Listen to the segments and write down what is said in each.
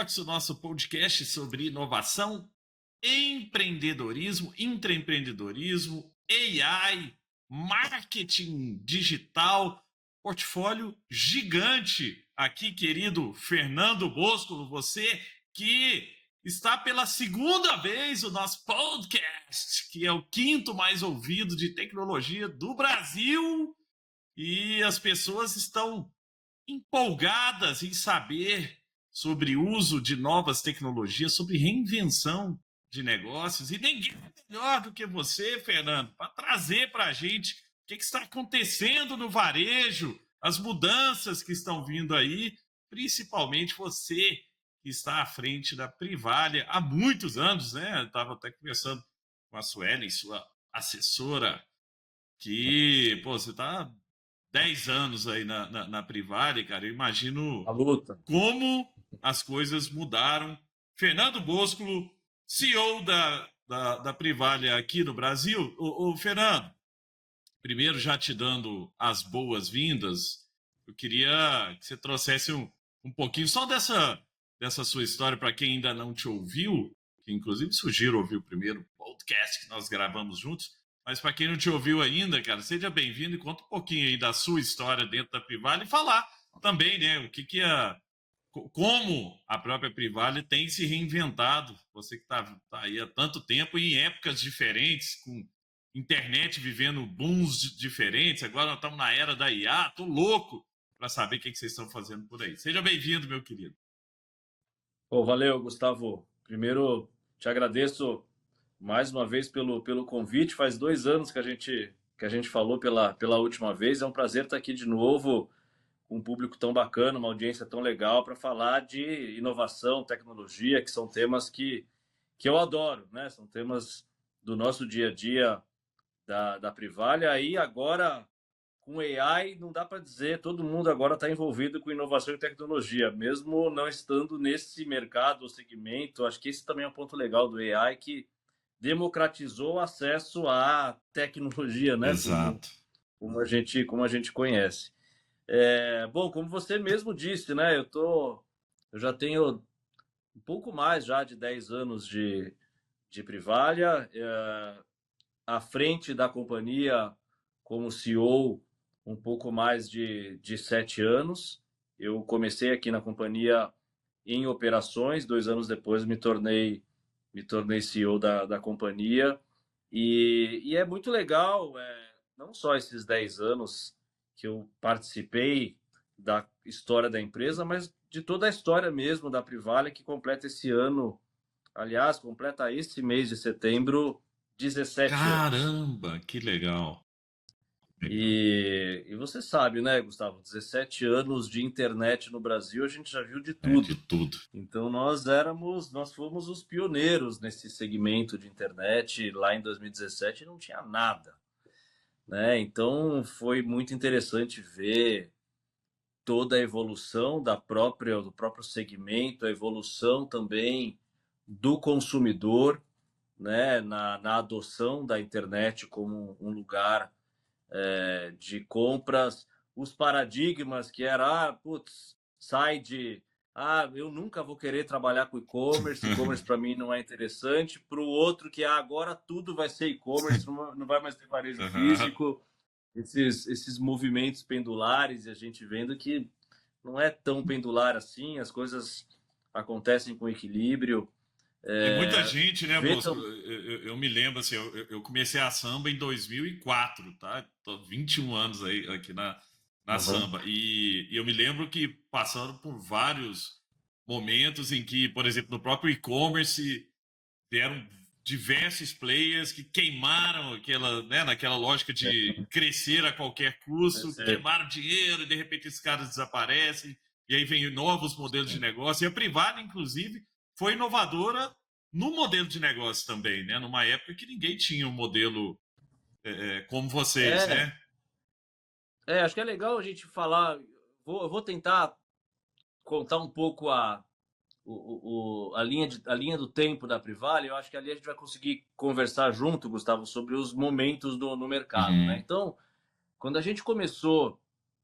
Talks, o nosso podcast sobre inovação, empreendedorismo, intraempreendedorismo, AI, marketing digital, portfólio gigante. Aqui, querido Fernando Bosco, você que está pela segunda vez o nosso podcast, que é o quinto mais ouvido de tecnologia do Brasil, e as pessoas estão empolgadas em saber sobre o uso de novas tecnologias, sobre reinvenção de negócios. E ninguém é melhor do que você, Fernando, para trazer para a gente o que está acontecendo no varejo, as mudanças que estão vindo aí, principalmente você que está à frente da Privalha há muitos anos, né? Eu estava até conversando com a Suelen, sua assessora, que, pô, você está 10 anos aí na Privalha, cara. Eu imagino A luta. como as coisas mudaram. Fernando Bosco, CEO da Privalha aqui no Brasil. Ô, Fernando, primeiro já te dando as boas-vindas, eu queria que você trouxesse um pouquinho só dessa sua história para quem ainda não te ouviu, que inclusive sugiro ouvir o primeiro podcast que nós gravamos juntos. Mas para quem não te ouviu ainda, cara, seja bem-vindo e conta um pouquinho aí da sua história dentro da Privalha e falar também, né, o que como a própria Privalha tem se reinventado. Você que está aí há tanto tempo e em épocas diferentes, com internet vivendo booms diferentes. Agora nós estamos na era da IA. Tô louco para saber o que vocês estão fazendo por aí. Seja bem-vindo, meu querido. Valeu, Gustavo. Primeiro, te agradeço mais uma vez pelo convite. Faz 2 anos que a gente falou pela última vez. É um prazer estar aqui de novo com um público tão bacana, uma audiência tão legal para falar de inovação, tecnologia, que são temas que eu adoro, né? São temas do nosso dia a dia da Privalha. Aí agora, com AI, não dá para dizer, todo mundo agora está envolvido com inovação e tecnologia, mesmo não estando nesse mercado ou segmento. Acho que esse também é um ponto legal do AI, que democratizou o acesso à tecnologia, né? Exato. Como a gente conhece. Bom, como você mesmo disse, né? Eu já tenho um pouco mais já de 10 anos de Privalha, à frente da companhia como CEO um pouco mais de 7 anos. Eu comecei aqui na companhia em operações, 2 anos depois me tornei CEO da companhia. E é muito legal, não só esses 10 anos que eu participei da história da empresa, mas de toda a história mesmo da Privalha, que completa esse ano, aliás, completa esse mês de setembro, 17 anos. Caramba, que legal. E você sabe, né, Gustavo, 17 anos de internet no Brasil, a gente já viu de É de tudo. tudo. Então nós fomos os pioneiros nesse segmento de internet. Lá em 2017 não tinha nada, né? Então foi muito interessante ver toda a evolução do próprio segmento, a evolução também do consumidor, né, na adoção da internet como um lugar de compras, os paradigmas que era, putz, sai de, eu nunca vou querer trabalhar com e-commerce para mim não é interessante, para o outro que agora tudo vai ser e-commerce, não vai mais ter varejo físico, esses movimentos pendulares, e a gente vendo que não é tão pendular assim, as coisas acontecem com equilíbrio. E muita gente, né, Vê Bosco? Eu me lembro, assim, eu comecei a samba em 2004, tá? Tô 21 anos aí aqui na Uhum. samba. E eu me lembro que passaram por vários momentos em que, por exemplo, no próprio e-commerce, vieram diversos players que queimaram aquela, né, naquela lógica de crescer a qualquer custo, queimaram dinheiro e de repente esses caras desaparecem. E aí vem novos modelos de negócio. E a privada, inclusive, foi inovadora no modelo de negócio também, né? Numa época que ninguém tinha um modelo como vocês, É, né? acho que é legal a gente falar. Eu vou tentar contar um pouco a linha do tempo da Privalha. Eu acho que ali a gente vai conseguir conversar junto, Gustavo, sobre os momentos no mercado, né? Uhum. Então, quando a gente começou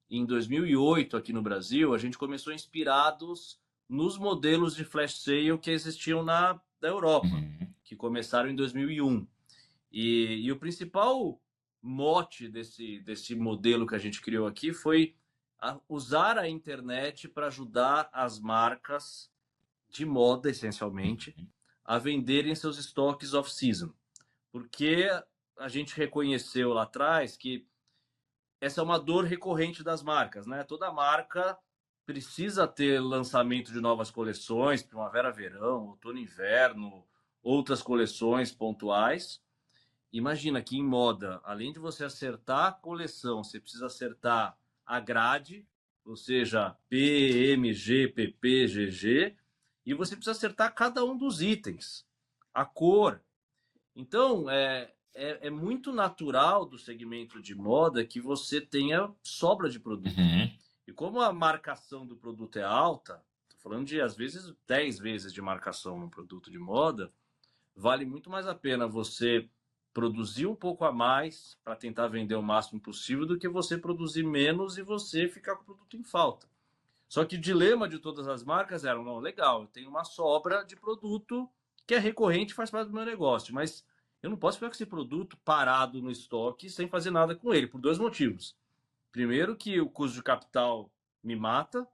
em 2008 aqui no Brasil, a gente começou inspirados nos modelos de flash sale que existiam da Europa, Uhum. que começaram em 2001. E o principal mote desse modelo que a gente criou aqui foi usar a internet para ajudar as marcas de moda, essencialmente, Uhum. a venderem seus estoques off-season. Porque a gente reconheceu lá atrás que essa é uma dor recorrente das marcas, né? Toda marca precisa ter lançamento de novas coleções, primavera, verão, outono, inverno, outras coleções pontuais. Imagina que em moda, além de você acertar a coleção, você precisa acertar a grade, ou seja, P, M, G, PP, GG, e você precisa acertar cada um dos itens, a cor. Então, é muito natural do segmento de moda que você tenha sobra de produto. Uhum. E como a marcação do produto é alta, estou falando de, às vezes, 10 vezes de marcação no produto de moda, vale muito mais a pena você produzir um pouco a mais para tentar vender o máximo possível do que você produzir menos e você ficar com o produto em falta. Só que o dilema de todas as marcas era, não, legal, eu tenho uma sobra de produto que é recorrente e faz parte do meu negócio, mas eu não posso ficar com esse produto parado no estoque sem fazer nada com ele, por dois motivos. Primeiro, que o custo de capital me mata,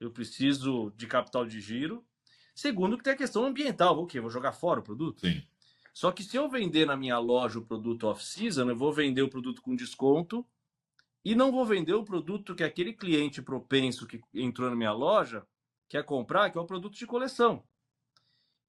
eu preciso de capital de giro. Segundo, que tem a questão ambiental. O quê? Vou jogar fora o produto? Sim. Só que se eu vender na minha loja o produto off-season, eu vou vender o produto com desconto e não vou vender o produto que aquele cliente propenso que entrou na minha loja quer comprar, que é o produto de coleção.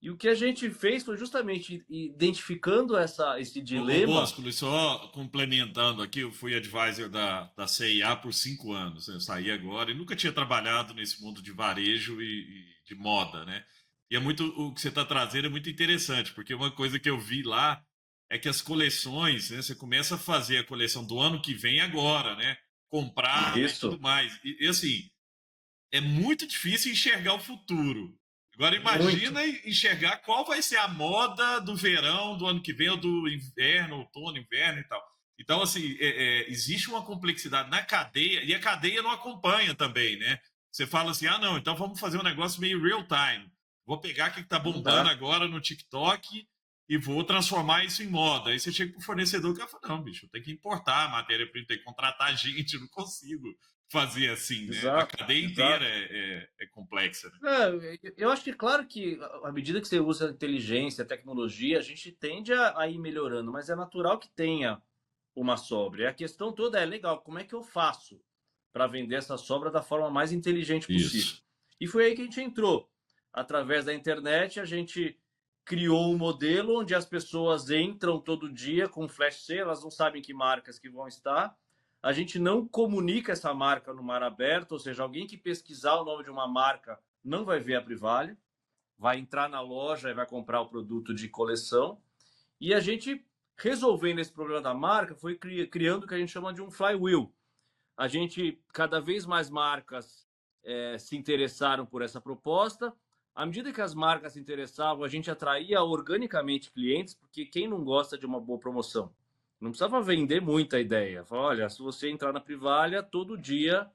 E o que a gente fez foi justamente identificando esse Ô dilema. Bosco, só complementando aqui, eu fui advisor da CIA por 5 anos, né? Eu saí agora e nunca tinha trabalhado nesse mundo de varejo e de moda, né? E é muito, o que você está trazendo é muito interessante, porque uma coisa que eu vi lá é que as coleções, né? Você começa a fazer a coleção do ano que vem agora, né? Comprar, né? E tudo Isso, mais. E assim, é muito difícil enxergar o futuro. Agora muito. imagina enxergar qual vai ser a moda do verão do ano que vem, ou do inverno, outono, inverno e tal. Então, assim, existe uma complexidade na cadeia, e a cadeia não acompanha também, né? Você fala assim, ah, não, então vamos fazer um negócio meio real time. Vou pegar o que está Não bombando dá. agora no TikTok e vou transformar isso em moda. Aí você chega para o fornecedor que fala, não, bicho, eu tenho que importar a matéria-prima, tem que contratar gente, eu não consigo fazer assim, né? A Exato, cadeia inteira exato. é complexa, né? Eu acho que, claro que à medida que você usa a inteligência, a tecnologia, a gente tende a ir melhorando, mas é natural que tenha uma sobra. E a questão toda é, legal, como é que eu faço para vender essa sobra da forma mais inteligente possível? Isso. E foi aí que a gente entrou. Através da internet, a gente criou um modelo onde as pessoas entram todo dia com flash sale, elas não sabem que marcas que vão estar. A gente não comunica essa marca no mar aberto, ou seja, alguém que pesquisar o nome de uma marca não vai ver a Privalho, vai entrar na loja e vai comprar o produto de coleção. E a gente, resolvendo esse problema da marca, foi criando o que a gente chama de um flywheel. A gente, cada vez mais marcas se interessaram por essa proposta. À medida que as marcas se interessavam, a gente atraía organicamente clientes, porque quem não gosta de uma boa promoção? Não precisava vender muita ideia. Fala, olha, se você entrar na Privalha, todo dia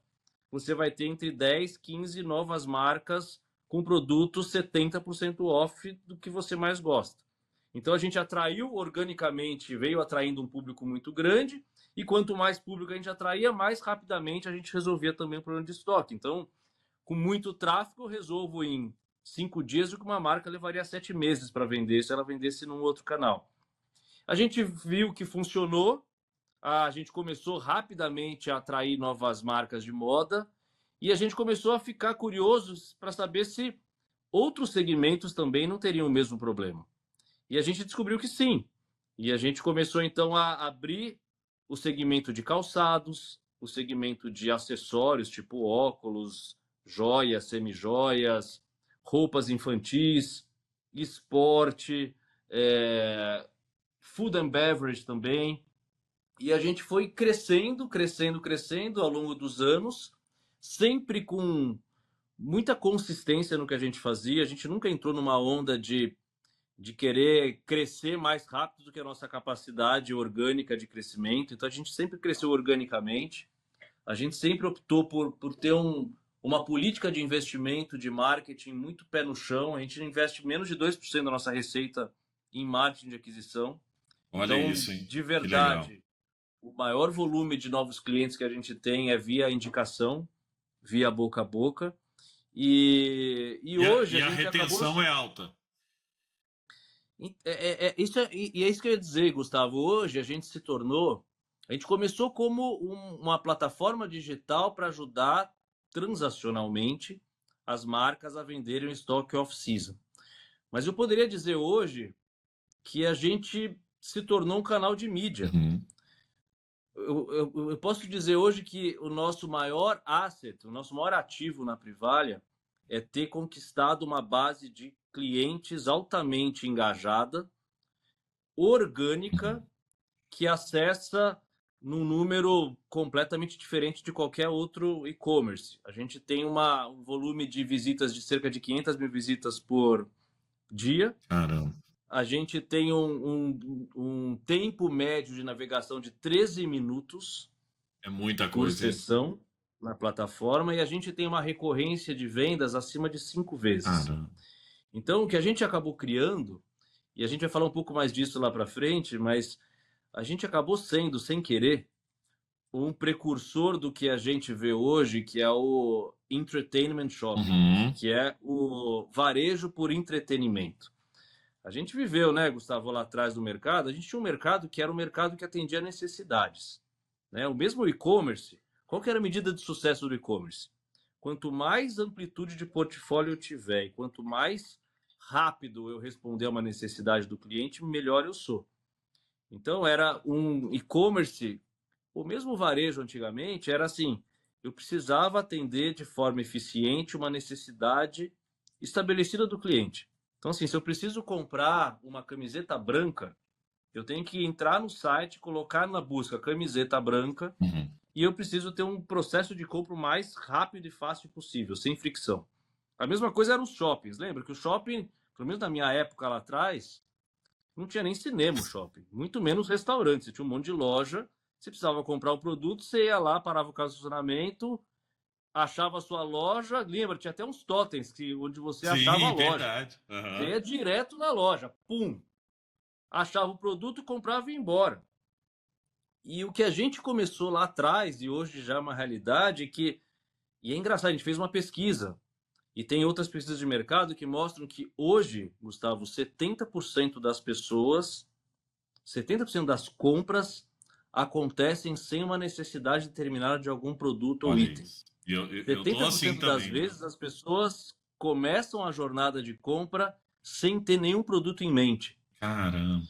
você vai ter entre 10 e 15 novas marcas com produtos 70% off do que você mais gosta. Então a gente atraiu organicamente, veio atraindo um público muito grande, e quanto mais público a gente atraía, mais rapidamente a gente resolvia também o problema de estoque. Então, com muito tráfego, eu resolvo em 5 dias o que uma marca levaria 7 meses para vender se ela vendesse num outro canal. A gente viu que funcionou, a gente começou rapidamente a atrair novas marcas de moda e a gente começou a ficar curiosos para saber se outros segmentos também não teriam o mesmo problema. E a gente descobriu que sim. E a gente começou então a abrir o segmento de calçados, o segmento de acessórios, tipo óculos, joias, semijoias, roupas infantis, esporte, food and beverage também. E a gente foi crescendo, crescendo, crescendo ao longo dos anos, sempre com muita consistência no que a gente fazia. A gente nunca entrou numa onda de querer crescer mais rápido do que a nossa capacidade orgânica de crescimento. Então a gente sempre cresceu organicamente. A gente sempre optou por ter uma política de investimento, de marketing muito pé no chão. A gente investe menos de 2% da nossa receita em marketing de aquisição. Olha Então, isso, hein? de Que legal. verdade, o maior volume de novos clientes que a gente tem é via indicação, via boca a boca. E hoje E a a gente acabou. retenção é alta. É isso que eu ia dizer, Gustavo. Hoje a gente se tornou. A gente começou como uma plataforma digital para ajudar transacionalmente as marcas a venderem o estoque off-season. Mas eu poderia dizer hoje que a gente se tornou um canal de mídia. Uhum. Eu posso dizer hoje que o nosso maior asset, o nosso maior ativo na Privalha é ter conquistado uma base de clientes altamente engajada, orgânica, que acessa num número completamente diferente de qualquer outro e-commerce. A gente tem um volume de visitas de cerca de 500 mil visitas por dia. Caramba. A gente tem um tempo médio de navegação de 13 minutos É muita por coisa, hein? sessão na plataforma e a gente tem uma recorrência de vendas acima de 5 vezes. Caramba. Então, o que a gente acabou criando, e a gente vai falar um pouco mais disso lá para frente, mas a gente acabou sendo, sem querer, um precursor do que a gente vê hoje, que é o entertainment shopping, Uhum. que é o varejo por entretenimento. A gente viveu, né, Gustavo, lá atrás do mercado, a gente tinha um mercado que era um mercado que atendia necessidades. Né? O mesmo e-commerce, qual que era a medida de sucesso do e-commerce? Quanto mais amplitude de portfólio eu tiver e quanto mais rápido eu responder a uma necessidade do cliente, melhor eu sou. Então, era um e-commerce, o mesmo varejo antigamente, era assim, eu precisava atender de forma eficiente uma necessidade estabelecida do cliente. Então, assim, se eu preciso comprar uma camiseta branca, eu tenho que entrar no site, colocar na busca camiseta branca, Uhum. e eu preciso ter um processo de compra o mais rápido e fácil possível, sem fricção. A mesma coisa eram os shoppings. Lembra que o shopping, pelo menos na minha época lá atrás, não tinha nem cinema o shopping, muito menos restaurante. Você tinha um monte de loja, você precisava comprar o produto, você ia lá, parava o carro de estacionamento, achava a sua loja. Lembra, tinha até uns totens onde você achava a Sim, loja. verdade. Você Uhum. ia direto na loja, pum, achava o produto, comprava e ia embora. E o que a gente começou lá atrás, e hoje já é uma realidade, e é engraçado, a gente fez uma pesquisa, e tem outras pesquisas de mercado que mostram que hoje, Gustavo, 70% das pessoas, 70% das compras acontecem sem uma necessidade determinada de algum produto ou Olha item. isso. Eu tô assim 70% das também, viu? vezes as pessoas começam a jornada de compra sem ter nenhum produto em mente. Caramba.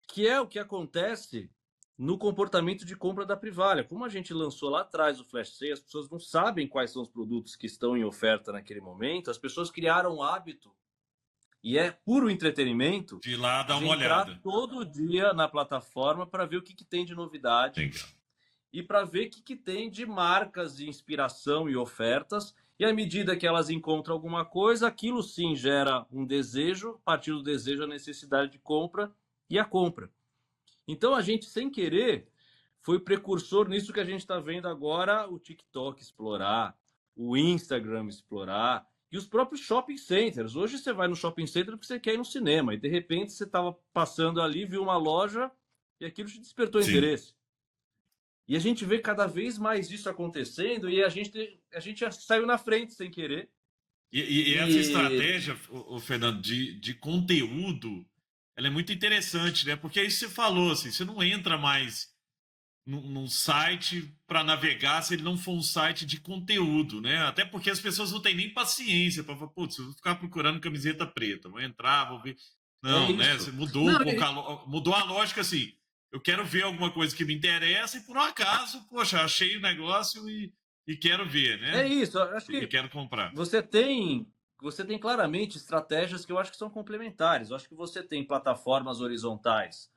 Que é o que acontece no comportamento de compra da Privalha. Como a gente lançou lá atrás o Flash Sale, as pessoas não sabem quais são os produtos que estão em oferta naquele momento, as pessoas criaram um hábito, e é puro entretenimento, De ir lá dar de uma entrar olhada. todo dia na plataforma para ver o que tem de novidade Legal. e para ver o que tem de marcas de inspiração e ofertas. E à medida que elas encontram alguma coisa, aquilo sim gera um desejo, a partir do desejo, a necessidade de compra e a compra. Então a gente, sem querer, foi precursor nisso que a gente está vendo agora o TikTok explorar, o Instagram explorar e os próprios shopping centers. Hoje você vai no shopping center porque você quer ir no cinema e de repente você estava passando ali, viu uma loja e aquilo te despertou Sim. interesse. E a gente vê cada vez mais isso acontecendo e a gente já saiu na frente sem querer. E essa E estratégia, Fernando, de conteúdo, ela é muito interessante, né? Porque aí você falou assim, você não entra mais num site para navegar se ele não for um site de conteúdo, né? Até porque as pessoas não têm nem paciência para falar, putz, eu vou ficar procurando camiseta preta, vou entrar, vou ver. é Não, né? Você isso. mudou um Não, pouco mudou a lógica assim. Eu quero ver alguma coisa que me interessa e por um acaso, poxa, achei o negócio e quero ver, é né? isso. Eu acho E que quero comprar. você tem claramente estratégias que eu acho que são complementares. Eu acho que você tem plataformas horizontais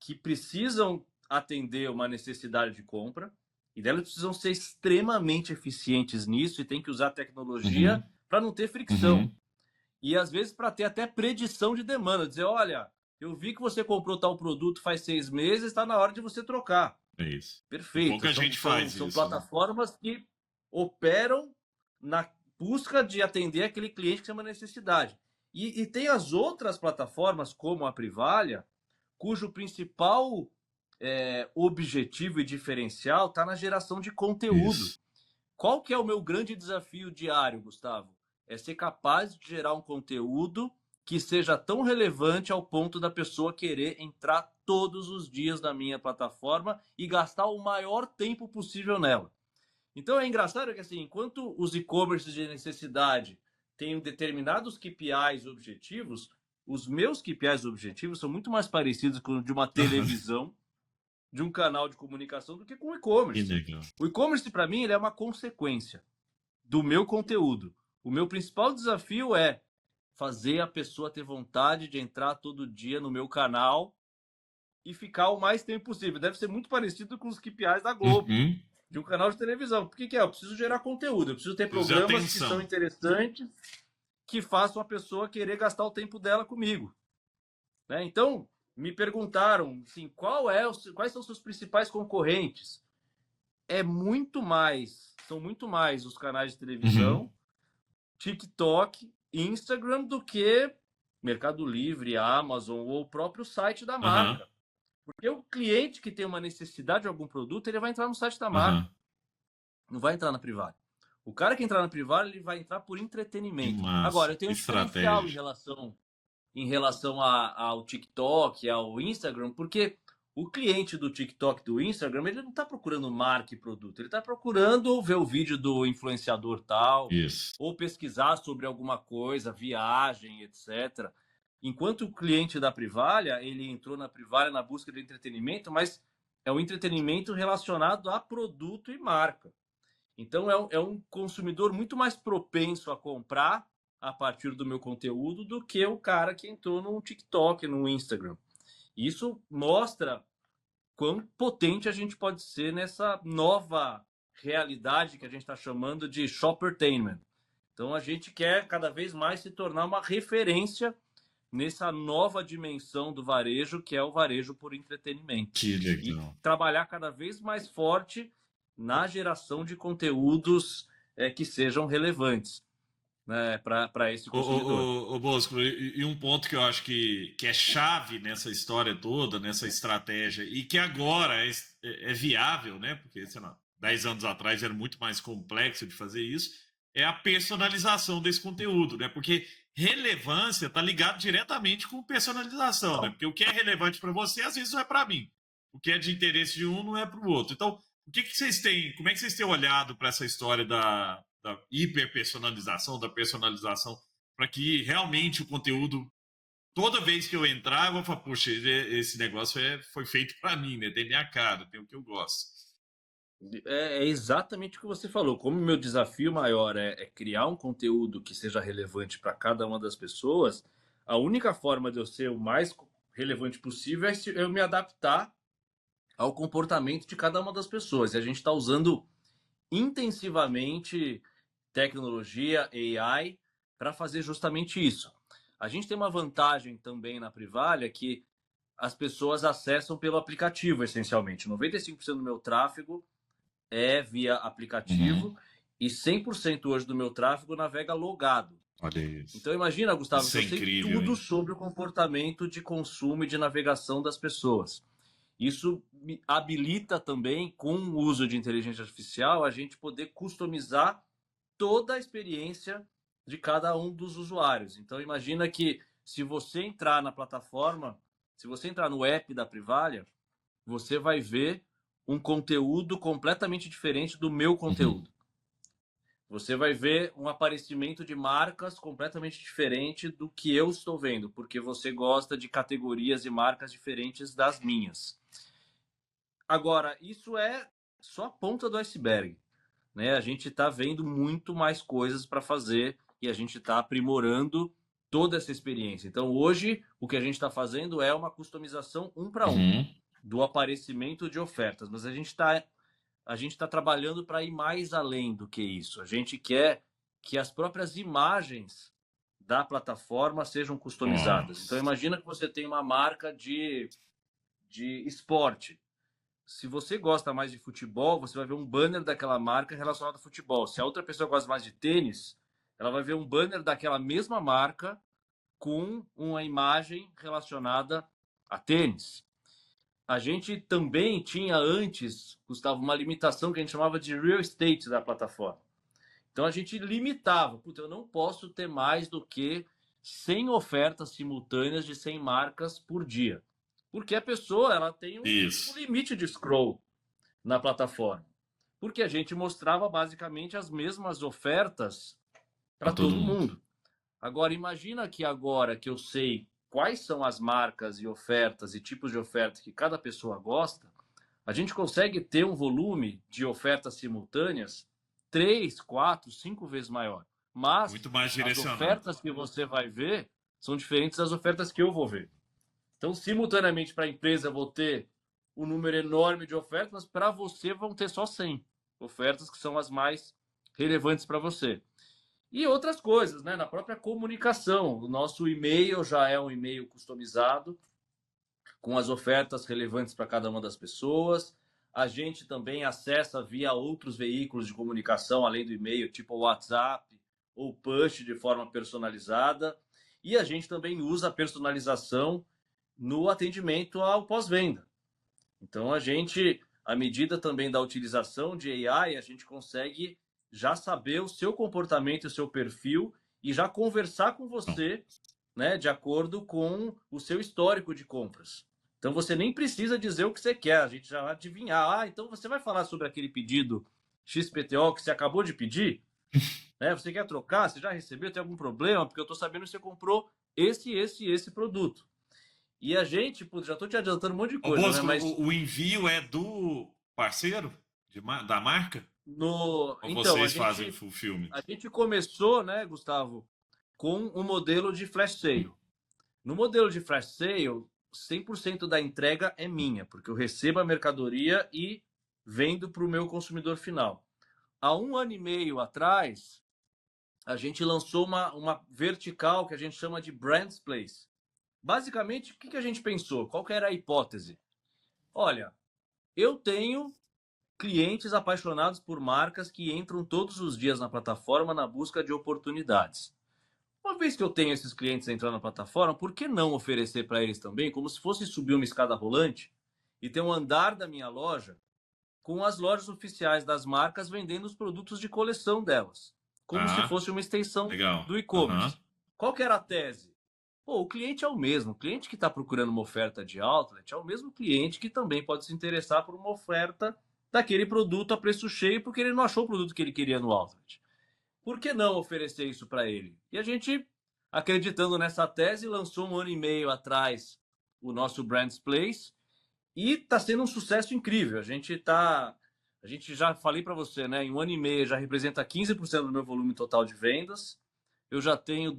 que precisam atender uma necessidade de compra e delas precisam ser extremamente eficientes nisso e tem que usar tecnologia Uhum, para não ter fricção. uhum. E às vezes para ter até predição de demanda, dizer, olha, eu vi que você comprou tal produto faz 6 meses, está na hora de você trocar. É isso. E Perfeito. pouca São, gente são, faz são isso, né? plataformas que operam na busca de atender aquele cliente que tem uma necessidade. E tem as outras plataformas, como a Privalha, cujo principal objetivo e diferencial está na geração de conteúdo. Isso. Qual que é o meu grande desafio diário, Gustavo? É ser capaz de gerar um conteúdo que seja tão relevante ao ponto da pessoa querer entrar todos os dias na minha plataforma e gastar o maior tempo possível nela. Então é engraçado que, assim, enquanto os e-commerces de necessidade têm determinados KPIs objetivos, os meus KPIs objetivos são muito mais parecidos com o de uma televisão, de um canal de comunicação, do que com o Que e-commerce. legal. O e-commerce, para mim, ele é uma consequência do meu conteúdo. O meu principal desafio é fazer a pessoa ter vontade de entrar todo dia no meu canal e ficar o mais tempo possível. Deve ser muito parecido com os KPIs da Globo, Uhum. de um canal de televisão. Por que é? Eu preciso gerar conteúdo, eu preciso ter Preciso de programas que atenção. são interessantes, que façam a pessoa querer gastar o tempo dela comigo. Né? Então, me perguntaram assim, quais são os seus principais concorrentes? São muito mais os canais de televisão, Uhum. TikTok, Instagram, do que Mercado Livre, Amazon ou o próprio site da Aham. marca. Porque o cliente que tem uma necessidade de algum produto, ele vai entrar no site da marca. Aham. Não vai entrar na privada. O cara que entrar na privada, ele vai entrar por Que entretenimento. Agora, massa. eu tenho Que um diferencial estratégia. em relação ao TikTok, ao Instagram, porque o cliente do TikTok, do Instagram, ele não está procurando marca e produto, ele está procurando ver o vídeo do influenciador tal, Isso. ou pesquisar sobre alguma coisa, viagem, etc. Enquanto o cliente da Privalha, ele entrou na Privalha na busca de entretenimento, mas é um entretenimento relacionado a produto e marca. Então, é um consumidor muito mais propenso a comprar a partir do meu conteúdo do que o cara que entrou no TikTok, no Instagram. Isso mostra quão potente a gente pode ser nessa nova realidade que a gente está chamando de shoppertainment. Então, a gente quer cada vez mais se tornar uma referência nessa nova dimensão do varejo, que é o varejo por entretenimento. Que E legal. trabalhar cada vez mais forte na geração de conteúdos que sejam relevantes, né, para esse consumidor. Ô, Bosco, e um ponto que eu acho que é chave nessa história toda, nessa estratégia, e que agora é viável, né? Porque, sei lá, 10 anos atrás era muito mais complexo de fazer isso, é a personalização desse conteúdo, né? Porque relevância está ligado diretamente com personalização, né? Porque o que é relevante para você, às vezes não é para mim. O que é de interesse de um não é para o outro. Então, o que vocês têm, como é que vocês têm olhado para essa história da hiperpersonalização, da personalização, para que realmente o conteúdo, toda vez que eu entrar, eu vou falar, puxa, esse negócio foi feito para mim, né? Tem minha cara, tem o que eu gosto. É exatamente o que você falou. Como o meu desafio maior é criar um conteúdo que seja relevante para cada uma das pessoas, a única forma de eu ser o mais relevante possível é eu me adaptar ao comportamento de cada uma das pessoas. E a gente está usando intensivamente tecnologia, AI, para fazer justamente isso. A gente tem uma vantagem também na Privalha que as pessoas acessam pelo aplicativo, essencialmente. 95% do meu tráfego é via aplicativo e 100% hoje do meu tráfego navega logado. Olha isso. Então imagina, Gustavo, Isso que é eu sei incrível, tudo hein? sobre o comportamento de consumo e de navegação das pessoas. Isso me habilita também, com o uso de inteligência artificial, a gente poder customizar toda a experiência de cada um dos usuários. Então imagina que se você entrar na plataforma, se você entrar no app da Privalha, você vai ver um conteúdo completamente diferente do meu conteúdo. Uhum. Você vai ver um aparecimento de marcas completamente diferente do que eu estou vendo, porque você gosta de categorias e marcas diferentes das minhas. Agora, isso é só a ponta do iceberg, né? A gente está vendo muito mais coisas para fazer e a gente está aprimorando toda essa experiência. Então, hoje, o que a gente está fazendo é uma customização um para um Uhum. do aparecimento de ofertas, mas a gente tá trabalhando para ir mais além do que isso. A gente quer que as próprias imagens da plataforma sejam customizadas. Então Nossa. imagina que você tem uma marca de esporte. se você gosta mais de futebol, você vai ver um banner daquela marca relacionado ao futebol. Se a outra pessoa gosta mais de tênis, ela vai ver um banner daquela mesma marca com uma imagem relacionada a tênis. A gente também tinha antes, Gustavo, uma limitação que a gente chamava de real estate da plataforma. Então a gente limitava, puta, eu não posso ter mais do que 100 ofertas simultâneas de 100 marcas por dia. Porque a pessoa ela tem um Isso. limite de scroll na plataforma. Porque a gente mostrava basicamente as mesmas ofertas Para para todo todo mundo. mundo. Agora, imagina que agora que eu sei quais são as marcas e ofertas e tipos de ofertas que cada pessoa gosta, a gente consegue ter um volume de ofertas simultâneas 3, 4, 5 vezes maior. Mas Muito mais as direcionado. ofertas que você vai ver são diferentes das ofertas que eu vou ver. Então, simultaneamente, para a empresa, eu vou ter um número enorme de ofertas, mas para você vão ter só 100 ofertas que são as mais relevantes para você. E outras coisas, né? Na própria comunicação. O nosso e-mail já é um e-mail customizado, com as ofertas relevantes para cada uma das pessoas. A gente também acessa via outros veículos de comunicação, além do e-mail, tipo o WhatsApp ou push de forma personalizada. E a gente também usa a personalização no atendimento ao pós-venda. Então, a gente, à medida também da utilização de AI, a gente consegue já saber o seu comportamento, o seu perfil e já conversar com você, né, de acordo com o seu histórico de compras. Então, você nem precisa dizer o que você quer, a gente já vai adivinhar. Ah, então você vai falar sobre aquele pedido XPTO que você acabou de pedir? Né? Você quer trocar? Você já recebeu? Tem algum problema? Porque eu estou sabendo que você comprou esse produto. E a gente, putz, já estou te adiantando um monte de Ô, coisa, né? Bosco, Mas o envio é do parceiro da marca? Ou então, vocês fazem o fulfillment? a gente começou, né, Gustavo, com um modelo de flash sale. No modelo de flash sale, 100% da entrega é minha, porque eu recebo a mercadoria e vendo para o meu consumidor final. Há 1 ano e meio atrás, a gente lançou uma vertical que a gente chama de Brands Place. Basicamente, o que a gente pensou? Qual que era a hipótese? Olha, eu tenho clientes apaixonados por marcas que entram todos os dias na plataforma na busca de oportunidades. Uma vez que eu tenho esses clientes entrando na plataforma, por que não oferecer para eles também, como se fosse subir uma escada rolante e ter um andar da minha loja com as lojas oficiais das marcas vendendo os produtos de coleção delas, como se Tá, fosse uma extensão legal. do Aham. e-commerce. Qual que era a tese? Pô, o cliente é o mesmo. O cliente que está procurando uma oferta de outlet é o mesmo cliente que também pode se interessar por uma oferta daquele produto a preço cheio porque ele não achou o produto que ele queria no outlet. Por que não oferecer isso para ele? E a gente, acreditando nessa tese, lançou 1 ano e meio atrás o nosso Brands Place e está sendo um sucesso incrível. A gente já falei para você, né? Em 1 ano e meio já representa 15% do meu volume total de vendas. Eu já tenho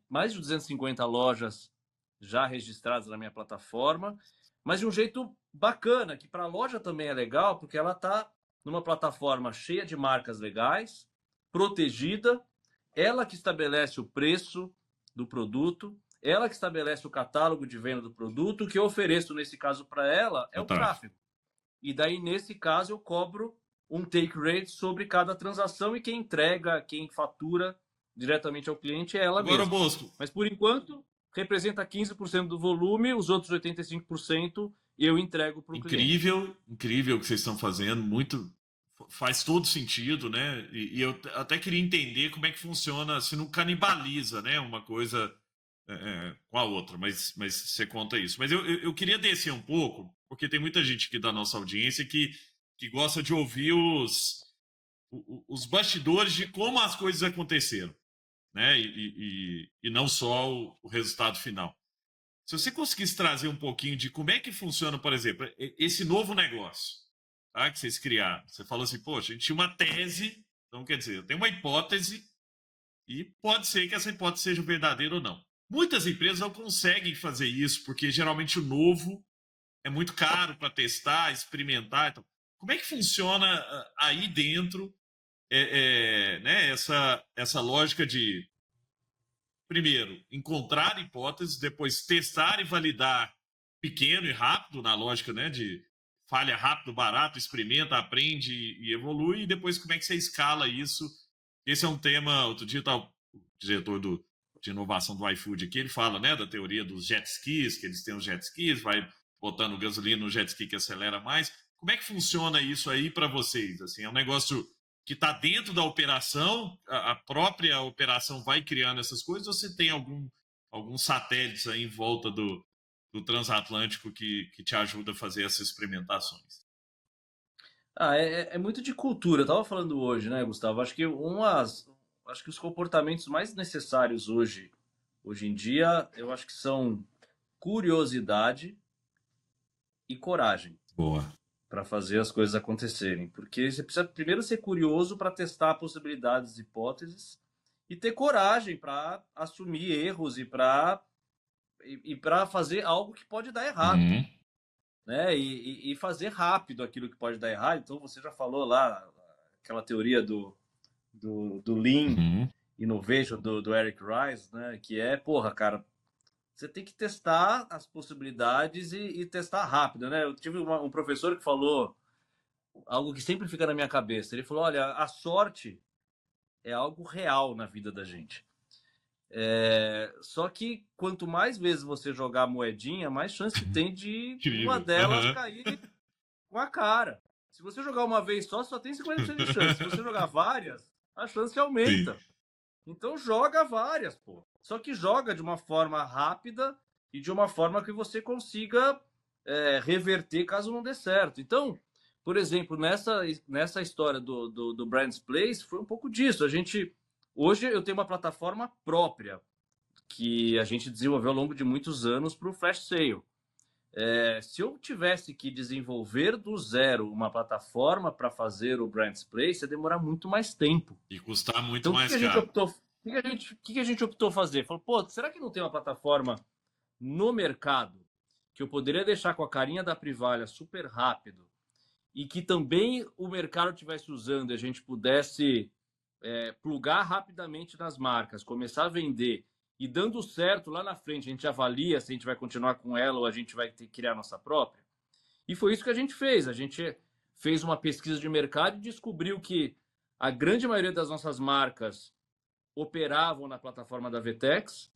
mais de 250 lojas já registradas na minha plataforma, mas de um jeito bacana, que para a loja também é legal, porque ela está numa plataforma cheia de marcas legais, protegida, ela que estabelece o preço do produto, ela que estabelece o catálogo de venda do produto, o que eu ofereço nesse caso para ela é o Fantástico. tráfego. E daí, nesse caso, eu cobro um take rate sobre cada transação e quem entrega, quem fatura diretamente ao cliente é ela Agora, mesma. Bosco, Mas por enquanto, representa 15% do volume, os outros 85% eu entrego para o cliente. incrível, incrível o que vocês estão fazendo, muito faz todo sentido, né? E eu até queria entender como é que funciona, se não canibaliza, né? Uma coisa com a outra, mas você conta isso. Mas eu queria descer um pouco, porque tem muita gente aqui da nossa audiência que gosta de ouvir os bastidores de como as coisas aconteceram, né? E não só o resultado final. Se você conseguisse trazer um pouquinho de como é que funciona, por exemplo, esse novo negócio, tá, que vocês criaram. Você falou assim, poxa, a gente tinha uma tese, então quer dizer, eu tenho uma hipótese e pode ser que essa hipótese seja verdadeira ou não. Muitas empresas não conseguem fazer isso, porque geralmente o novo é muito caro para testar, experimentar. Então, como é que funciona aí dentro né, essa lógica de primeiro, encontrar hipóteses, depois testar e validar pequeno e rápido, na lógica, né, de falha rápido, barato, experimenta, aprende e evolui, e depois como é que você escala isso. Esse é um tema, outro dia tá o diretor de inovação do iFood aqui, ele fala, né, da teoria dos jet skis, que eles têm os jet skis, vai botando gasolina no jet ski que acelera mais. Como é que funciona isso aí para vocês? Assim, é um negócio que está dentro da operação, a própria operação vai criando essas coisas, ou você tem alguns satélites aí em volta do transatlântico que te ajuda a fazer essas experimentações? É muito de cultura. Eu tava falando hoje, né, Gustavo? Acho que os comportamentos mais necessários hoje em dia, eu acho que são curiosidade e coragem Boa. para fazer as coisas acontecerem. Porque você precisa primeiro ser curioso para testar possibilidades, hipóteses, e ter coragem para assumir erros e para fazer algo que pode dar errado, Uhum. né? E fazer rápido aquilo que pode dar errado. Então você já falou lá aquela teoria do Lean Uhum. Innovation do Eric Rice, né? Que é, porra, cara, você tem que testar as possibilidades e testar rápido, né? Eu tive um professor que falou algo que sempre fica na minha cabeça. Ele falou: olha, a sorte é algo real na vida da gente. Só que quanto mais vezes você jogar a moedinha, mais chance tem de uma Incrível. delas Uhum. cair com a cara. Se você jogar uma vez só tem 50% de chance. Se você jogar várias, a chance Sim. aumenta. Então joga várias, pô. Só que joga de uma forma rápida e de uma forma que você consiga reverter caso não dê certo. Então, por exemplo, nessa história do Brand's Place, foi um pouco disso. Hoje eu tenho uma plataforma própria que a gente desenvolveu ao longo de muitos anos para o Flash Sale. Se eu tivesse que desenvolver do zero uma plataforma para fazer o Brand's Place, ia demorar muito mais tempo. E custar muito Então, o que, que mais a gente caro. optou? O que a gente optou fazer? Falou, pô, será que não tem uma plataforma no mercado que eu poderia deixar com a carinha da Privalha super rápido e que também o mercado estivesse usando e a gente pudesse plugar rapidamente nas marcas, começar a vender e dando certo lá na frente, a gente avalia se a gente vai continuar com ela ou a gente vai ter que criar nossa própria. E foi isso que a gente fez. A gente fez uma pesquisa de mercado e descobriu que a grande maioria das nossas marcas operavam na plataforma da Vtex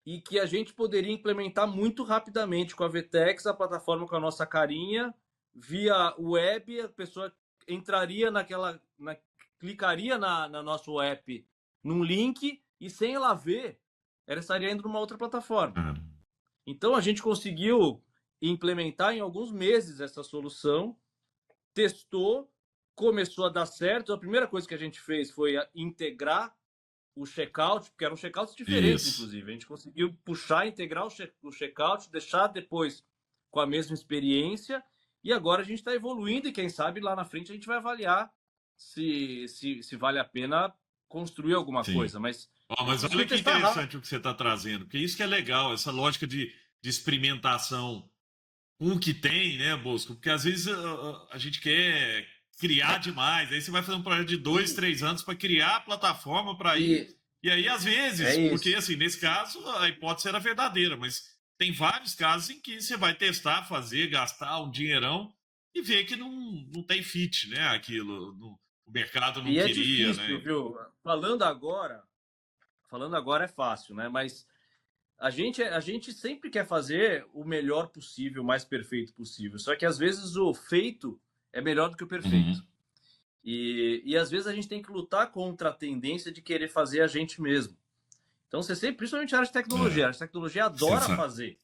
e que a gente poderia implementar muito rapidamente com a Vtex a plataforma com a nossa carinha via web, a pessoa entraria clicaria na nosso app num link e sem ela ver, ela estaria indo numa outra plataforma. Então a gente conseguiu implementar em alguns meses essa solução, testou, começou a dar certo. A primeira coisa que a gente fez foi integrar o checkout, porque eram checkouts diferentes, Isso. inclusive. A gente conseguiu puxar, integrar o checkout, deixar depois com a mesma experiência, e agora a gente está evoluindo, e quem sabe lá na frente a gente vai avaliar se vale a pena construir alguma Sim. coisa. Mas Mas olha que testar rápido. interessante o que você está trazendo, porque isso que é legal, essa lógica de experimentação com o que tem, né, Bosco? Porque às vezes a gente quer criar demais, aí você vai fazer um projeto de 2, 3 anos para criar a plataforma para ir. E aí, às vezes, porque assim, nesse caso, a hipótese era verdadeira, mas tem vários casos em que você vai testar, fazer, gastar um dinheirão e ver que não tem fit, né? Aquilo, o mercado não E é queria, difícil, né? viu? Falando agora é fácil, né? Mas a gente sempre quer fazer o melhor possível, o mais perfeito possível. Só que às vezes o feito é melhor do que o perfeito. Uhum. E às vezes a gente tem que lutar contra a tendência de querer fazer a gente mesmo. Então você sempre, principalmente a área de tecnologia, a área de tecnologia adora fazer.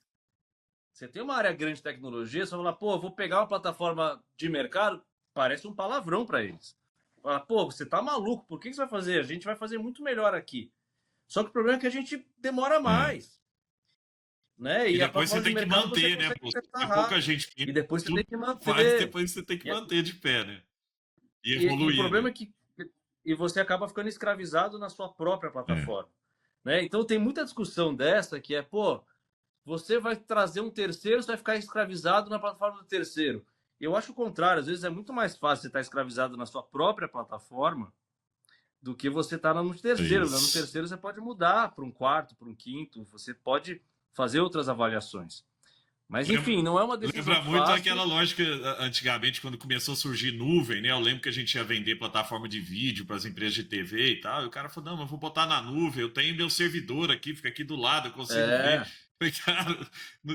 Você tem uma área grande de tecnologia, você vai falar, pô, eu vou pegar uma plataforma de mercado, parece um palavrão para eles. Fala, pô, você tá maluco, por que você vai fazer? A gente vai fazer muito melhor aqui. Só que o problema é que a gente demora mais. Né? E E a depois você plataforma de tem que mercado você manter, né? consegue testar Tem pouca rápido. gente E depois você tem que faz, manter. depois você tem que E, manter de pé, né? E e o evoluir, problema né? é que você acaba ficando escravizado na sua própria plataforma. Né? Então tem muita discussão dessa que é, pô, você vai trazer um terceiro, você vai ficar escravizado na plataforma do terceiro. Eu acho o contrário, às vezes é muito mais fácil você estar escravizado na sua própria plataforma do que você estar no terceiro. No Isso. terceiro você pode mudar para um quarto, para um quinto, você pode fazer outras avaliações. Mas, enfim, não é uma decisão Lembra muito fácil. aquela lógica antigamente, quando começou a surgir nuvem, né? Eu lembro que a gente ia vender plataforma de vídeo para as empresas de TV e tal. E o cara falou: não, mas eu vou botar na nuvem, eu tenho meu servidor aqui, fica aqui do lado, eu consigo ver. É, Falei, cara,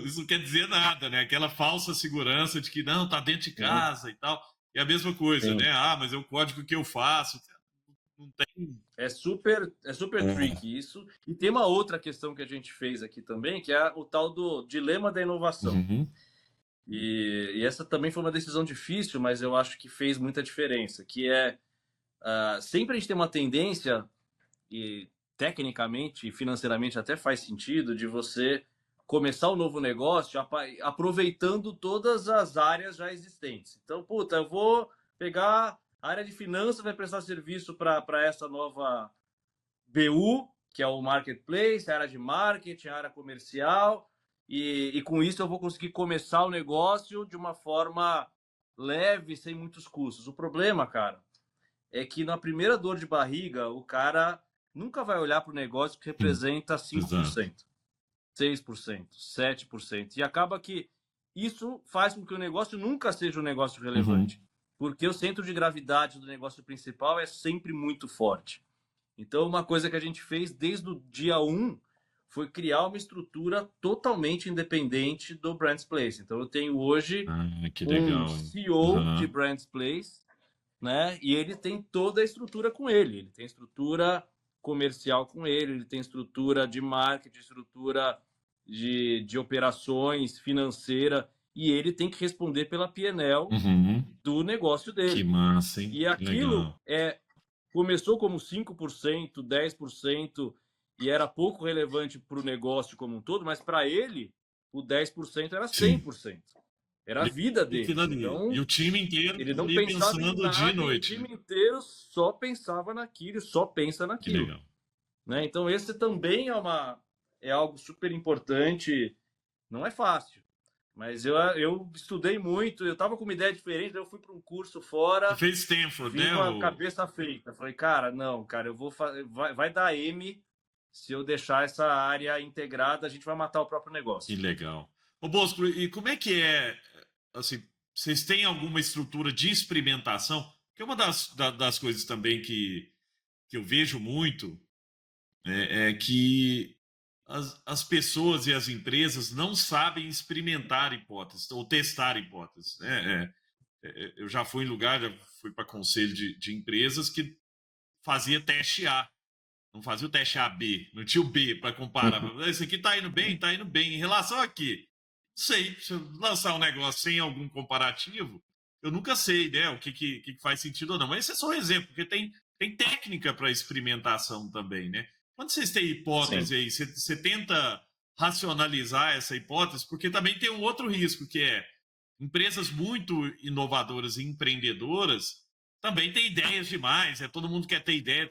isso não quer dizer nada, né? Aquela falsa segurança de que não, tá dentro de sim, casa e tal. E a mesma coisa, sim. né? Ah, mas é o código que eu faço. Não tem. É super tricky isso. E tem uma outra questão que a gente fez aqui também, que é o tal do dilema da inovação. Uhum. E essa também foi uma decisão difícil, mas eu acho que fez muita diferença, que é sempre a gente tem uma tendência, e tecnicamente e financeiramente até faz sentido, de você começar um novo negócio aproveitando todas as áreas já existentes. Então, puta, eu vou pegar a área de finanças, vai prestar serviço para essa nova BU, que é o marketplace, a área de marketing, a área comercial, e com isso eu vou conseguir começar o negócio de uma forma leve, sem muitos custos. O problema, cara, é que na primeira dor de barriga, o cara nunca vai olhar para o negócio que Sim, representa exato. 5%, 6%, 7%. E acaba que isso faz com que o negócio nunca seja um negócio Uhum. relevante, porque o centro de gravidade do negócio principal é sempre muito forte. Então, uma coisa que a gente fez desde o dia 1 foi criar uma estrutura totalmente independente do Brands Place. Então, eu tenho hoje Ah, que um legal, hein? CEO de Aham. Brands Place, né? E ele tem toda a estrutura com ele. Ele tem estrutura comercial com ele, ele tem estrutura de marketing, estrutura de operações financeira, e ele tem que responder pela P&L Uhum. do negócio Que dele. massa, hein? E Que aquilo legal. começou como 5%, 10%, e era pouco relevante para o negócio como um todo, mas para ele, o 10% era Sim. 100%. Era a Ele vida aquilo dele. ali. E Então, o time inteiro ele não ali pensava em pensando dia e nada e o noite, né? time inteiro só pensava naquilo, só pensa Que naquilo. legal. Né? Então, esse também é algo super importante. Não é fácil, mas eu estudei muito, eu estava com uma ideia diferente, eu fui para um curso Você fora, fez Stanford, vim né? com a cabeça feita. Falei, cara, não, cara, vai dar M se eu deixar essa área integrada, a gente vai matar o próprio Que negócio. legal. Ô Bosco, e como é que é, assim, vocês têm alguma estrutura de experimentação? Que é uma das coisas também que eu vejo muito, é que as pessoas e as empresas não sabem experimentar hipóteses ou testar hipóteses, né? Eu já fui em lugar, já fui para conselho de empresas que fazia teste A, não fazia o teste AB, não tinha o B para comparar. Esse aqui tá indo bem, tá indo bem. Em relação aqui, não sei, se eu lançar um negócio sem algum comparativo, eu nunca sei, né, o que faz sentido ou não. Mas esse é só um exemplo, porque tem técnica para experimentação também, né? Quando vocês têm Sim, hipótese aí, você tenta racionalizar essa hipótese, porque também tem um outro risco, que é empresas muito inovadoras e empreendedoras também têm ideias demais. Todo mundo quer ter ideia,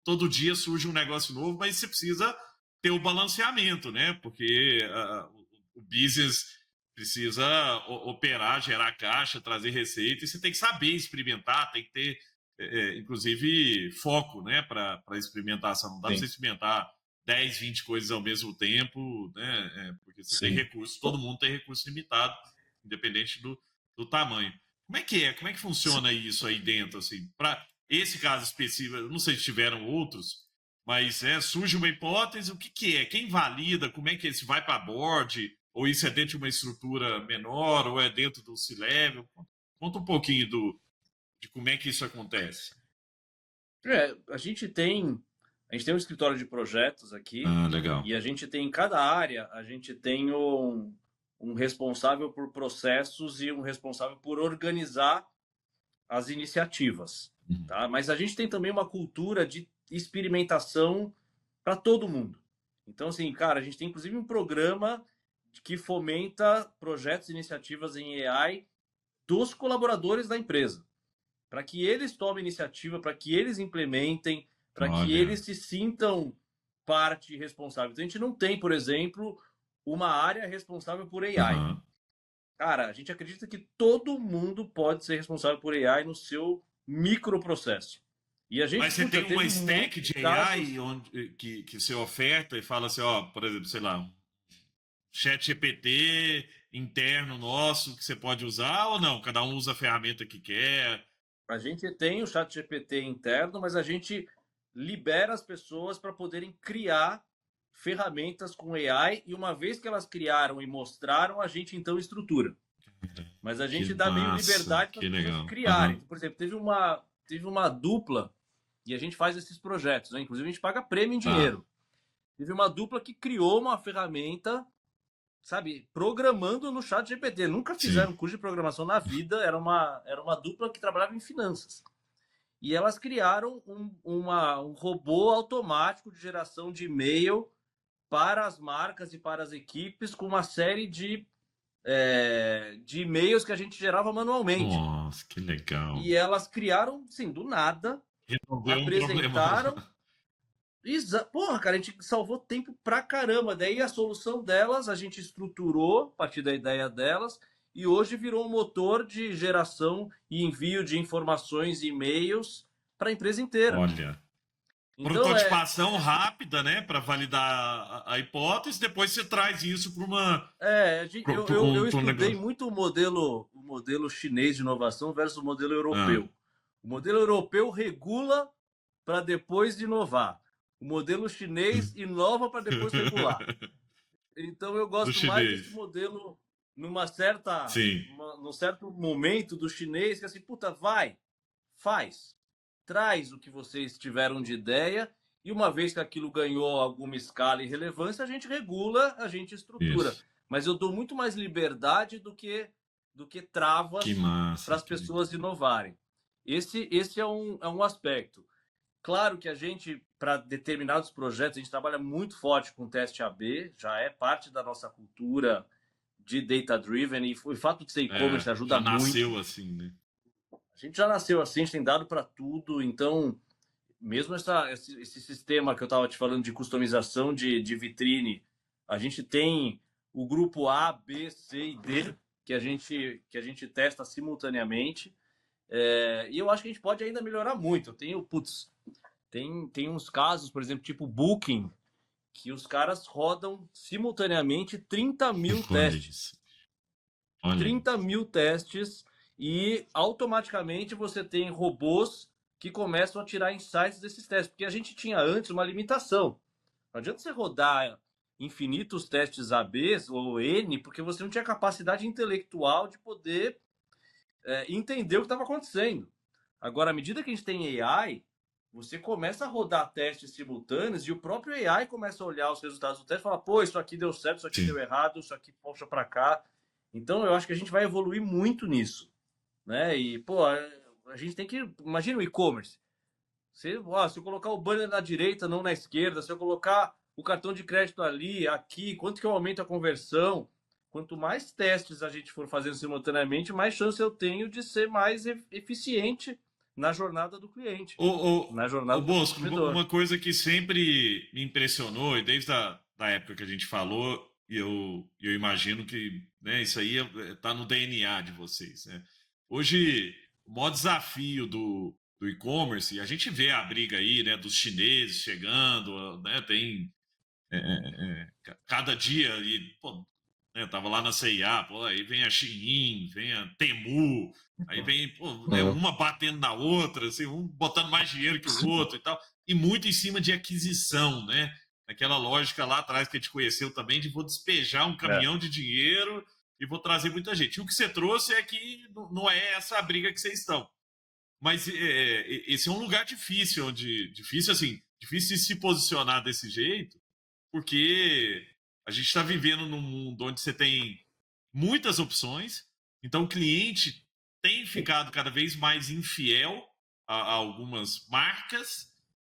todo dia surge um negócio novo, mas você precisa ter o balanceamento, né? Porque o business precisa operar, gerar caixa, trazer receita, e você tem que saber experimentar, tem que ter, inclusive, foco, né, para experimentação. Não dá para você sim, experimentar 10, 20 coisas ao mesmo tempo, né? Porque você tem sim. recursos, todo mundo tem recurso limitado, independente do tamanho. Como é que é? Como é que funciona isso aí dentro, assim? Para esse caso específico, eu não sei se tiveram outros, mas surge uma hipótese, o que é? Quem valida? Como é que isso vai para board? Ou isso é dentro de uma estrutura menor? Ou é dentro do C-Level? Conta um pouquinho de como é que isso acontece. A gente tem um escritório de projetos aqui, Ah, legal. e a gente tem em cada área, a gente tem um responsável por processos e um responsável por organizar as iniciativas, Uhum. tá? Mas a gente tem também uma cultura de experimentação para todo mundo. Então, assim, cara, a gente tem inclusive um programa que fomenta projetos e iniciativas em AI dos colaboradores da empresa, para que eles tomem iniciativa, para que eles implementem, para que Olha. eles se sintam parte responsável. Então, a gente não tem, por exemplo, uma área responsável por AI. Aham. Cara, a gente acredita que todo mundo pode ser responsável por AI no seu microprocesso. E a gente, Mas você puta, tem uma teve um monte stack de de AI casos. que você oferta e fala assim, ó, por exemplo, sei lá, chat GPT interno nosso que você pode usar ou não? Cada um usa a ferramenta que quer? A gente tem o chat GPT interno, mas a gente libera as pessoas para poderem criar ferramentas com AI e uma vez que elas criaram e mostraram, a gente então estrutura. Mas a gente Que dá meio massa, liberdade para que as pessoas legal. criarem. Por exemplo, teve uma dupla e a gente faz esses projetos, né? Inclusive a gente paga prêmio em Tá. dinheiro. Teve uma dupla que criou uma ferramenta, sabe, programando no chat GPT. Nunca fizeram curso de programação na vida, era uma dupla que trabalhava em finanças. E elas criaram um robô automático de geração de e-mail para as marcas e para as equipes com uma série de e-mails que a gente gerava manualmente. Nossa, que legal. E elas criaram, sim, do nada, Resolveu um problema. apresentaram. Porra, cara, a gente salvou tempo pra caramba. Daí a solução delas a gente estruturou a partir da ideia delas e hoje virou um motor de geração e envio de informações e e-mails para a empresa inteira. Olha, Então prototipação rápida, né, para validar a hipótese, depois você traz isso para uma eu pra um estudei negócio. muito o modelo chinês de inovação versus o modelo europeu. O modelo europeu regula para depois inovar. O modelo chinês inova para depois regular. Então eu Do gosto mais desse chinês. modelo num Sim, certo momento do chinês, que assim, puta, vai, faz, traz o que vocês tiveram de ideia, e uma vez que aquilo ganhou alguma escala e relevância, a gente regula, a gente estrutura. isso. Mas eu dou muito mais liberdade do que Que travas para massa. as pessoas inovarem. Esse é um aspecto. Claro que a gente, para determinados projetos, a gente trabalha muito forte com teste AB, já é parte da nossa cultura de data-driven, e o fato de ser e-commerce ajuda Já muito. nasceu assim, né? A gente já nasceu assim, a gente tem dado para tudo, então, mesmo esse sistema que eu estava te falando de customização de vitrine, a gente tem o grupo A, B, C e D, que a gente testa simultaneamente, e eu acho que a gente pode ainda melhorar muito. Tem uns casos, por exemplo, tipo Booking, que os caras rodam simultaneamente 30 mil Olha testes. isso. Olha 30 isso. mil testes e automaticamente você tem robôs que começam a tirar insights desses testes. Porque a gente tinha antes uma limitação. Não adianta você rodar infinitos testes AB ou N, porque você não tinha capacidade intelectual de poder entender o que estava acontecendo. Agora, à medida que a gente tem AI, você começa a rodar testes simultâneos e o próprio AI começa a olhar os resultados do teste e fala, pô, isso aqui deu certo, isso aqui Sim. deu errado, isso aqui puxa para cá. Então, eu acho que a gente vai evoluir muito nisso, né? E, pô, a gente tem que... Imagina o e-commerce. Se eu colocar o banner na direita, não na esquerda, se eu colocar o cartão de crédito ali, aqui, quanto que eu aumento a conversão? Quanto mais testes a gente for fazendo simultaneamente, mais chance eu tenho de ser mais eficiente na jornada do cliente, na Ô jornada do Bosco, consumidor. uma coisa que sempre me impressionou, e desde da época que a gente falou, e eu imagino que, né, isso aí tá no DNA de vocês, né? Hoje, o maior desafio do e-commerce, e a gente vê a briga aí, né, dos chineses chegando, né, tem cada dia ali, pô, né, eu tava lá na CIA, pô, aí vem a Shein, vem a Temu, aí vem, pô, né, uma batendo na outra, assim, um botando mais dinheiro que o outro e tal, e muito em cima de aquisição, né? Aquela lógica lá atrás que a gente conheceu também de vou despejar um caminhão de dinheiro e vou trazer muita gente. E o que você trouxe é que não é essa a briga que vocês estão. Mas esse é um lugar difícil, difícil de se posicionar desse jeito, porque a gente está vivendo num mundo onde você tem muitas opções, então o cliente tem ficado cada vez mais infiel a algumas marcas,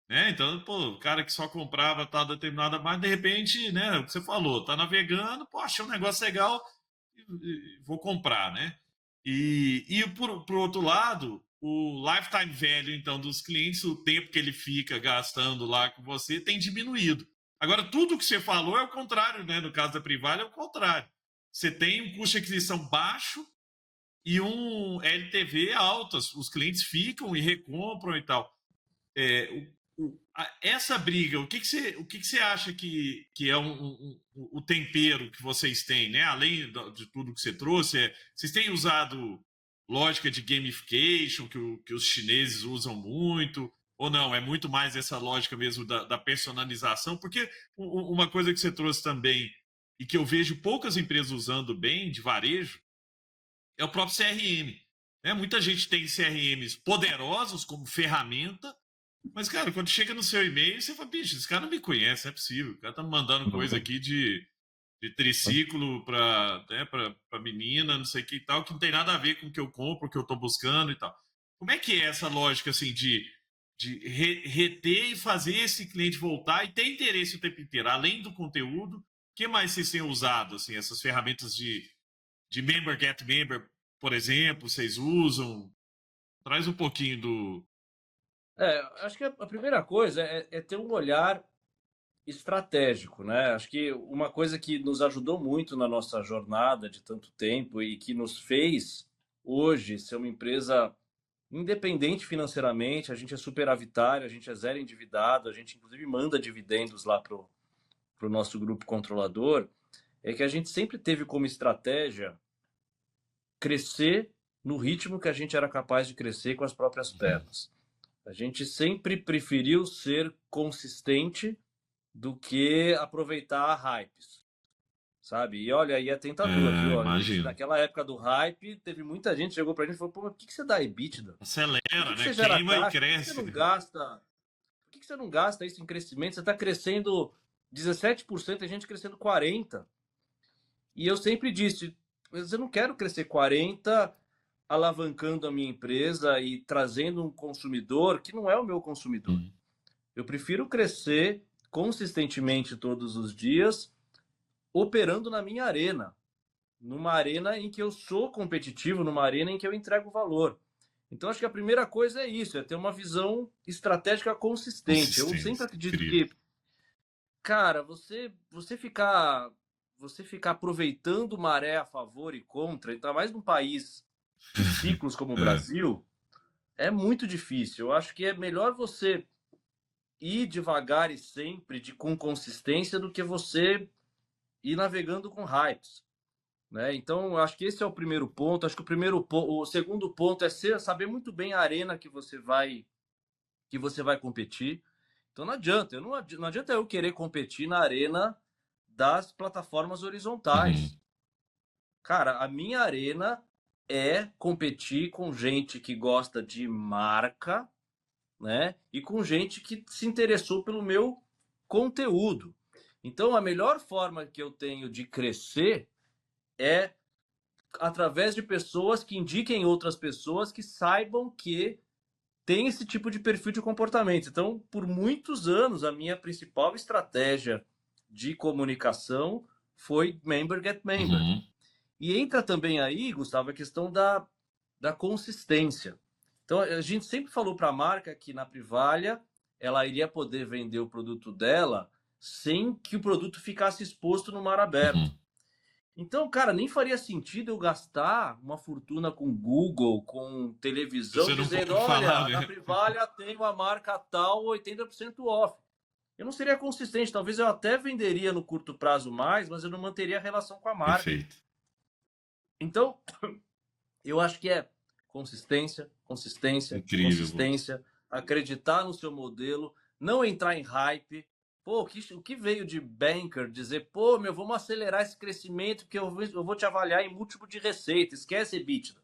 né? Então, pô, o cara que só comprava tal determinada marca, de repente, né, o que você falou, tá navegando, pô, achei um negócio legal, vou comprar, né? E por outro lado, o lifetime value, então, dos clientes, o tempo que ele fica gastando lá com você, tem diminuído. Agora, tudo que você falou é o contrário, né? No caso da Privale, é o contrário. Você tem um custo de aquisição baixo e um LTV alto. Os clientes ficam e recompram e tal. essa briga, o que você acha que é o tempero que vocês têm, né? Além de tudo que você trouxe, vocês têm usado lógica de gamification que os chineses usam muito, ou não? É muito mais essa lógica mesmo da personalização? Porque uma coisa que você trouxe também e que eu vejo poucas empresas usando bem de varejo é o próprio CRM. Né? Muita gente tem CRMs poderosos como ferramenta, mas, cara, quando chega no seu e-mail, você fala, bicho, esse cara não me conhece, não é possível. O cara tá me mandando coisa aqui de triciclo pra menina, não sei o que e tal, que não tem nada a ver com o que eu compro, o que eu tô buscando e tal. Como é que é essa lógica, assim, de reter e fazer esse cliente voltar e ter interesse o tempo inteiro? Além do conteúdo, o que mais vocês têm usado, assim, essas ferramentas de member get member, por exemplo, vocês usam? Traz um pouquinho do... Acho que a primeira coisa é ter um olhar estratégico, né? Acho que uma coisa que nos ajudou muito na nossa jornada de tanto tempo e que nos fez hoje ser uma empresa independente financeiramente, a gente é superavitário, a gente é zero endividado, a gente inclusive manda dividendos lá pro nosso grupo controlador, é que a gente sempre teve como estratégia crescer no ritmo que a gente era capaz de crescer com as próprias pernas. A gente sempre preferiu ser consistente do que aproveitar hypes, sabe? E olha, aí é tentador, viu? A gente, Imagino. naquela época do hype, teve muita gente que chegou pra gente e falou: pô, mas por que você dá EBITDA? Por Acelera, que né? você gera Queima e caixa? Por que você cresce. não gasta? Por que você não gasta isso em crescimento? Você está crescendo 17%, a gente crescendo 40%. E eu sempre disse: eu não quero crescer 40%, alavancando a minha empresa e trazendo um consumidor que não é o meu consumidor. Uhum. Eu prefiro crescer consistentemente todos os dias, operando na minha arena, numa arena em que eu sou competitivo, numa arena em que eu entrego valor. Então, acho que a primeira coisa é isso, é ter uma visão estratégica consistente. Eu sempre Consistência, acredito incrível. que, cara, você ficar aproveitando maré a favor e contra, ainda mais num país de ciclos como o É. Brasil, é muito difícil. Eu acho que é melhor você ir devagar e sempre com consistência do que você ir navegando com hypes, né? Então, eu acho que esse é o primeiro ponto. Acho que o segundo ponto é saber muito bem a arena que você vai competir. Então não adianta eu querer competir na arena das plataformas Uhum. horizontais. Cara, a minha arena é competir com gente que gosta de marca, né? E com gente que se interessou pelo meu conteúdo. Então, a melhor forma que eu tenho de crescer é através de pessoas que indiquem outras pessoas que saibam que tem esse tipo de perfil de comportamento. Então, por muitos anos, a minha principal estratégia de comunicação foi Member Get Member. Uhum. E entra também aí, Gustavo, a questão da consistência. Então, a gente sempre falou para a marca que na Privalha ela iria poder vender o produto dela sem que o produto ficasse exposto no mar aberto. Uhum. Então, cara, nem faria sentido eu gastar uma fortuna com Google, com televisão, Você não dizendo: pode falar, olha, na né? Privalha tem uma marca tal 80% off. Eu não seria consistente. Talvez eu até venderia no curto prazo mais, mas eu não manteria a relação com a marca. Perfeito. Então, eu acho que é consistência, consistência, Incrível, Bosco. consistência, acreditar no seu modelo, não entrar em hype. Pô, o que veio de banker dizer, pô, meu, vamos acelerar esse crescimento que eu vou te avaliar em múltiplo de receita, esquece EBITDA.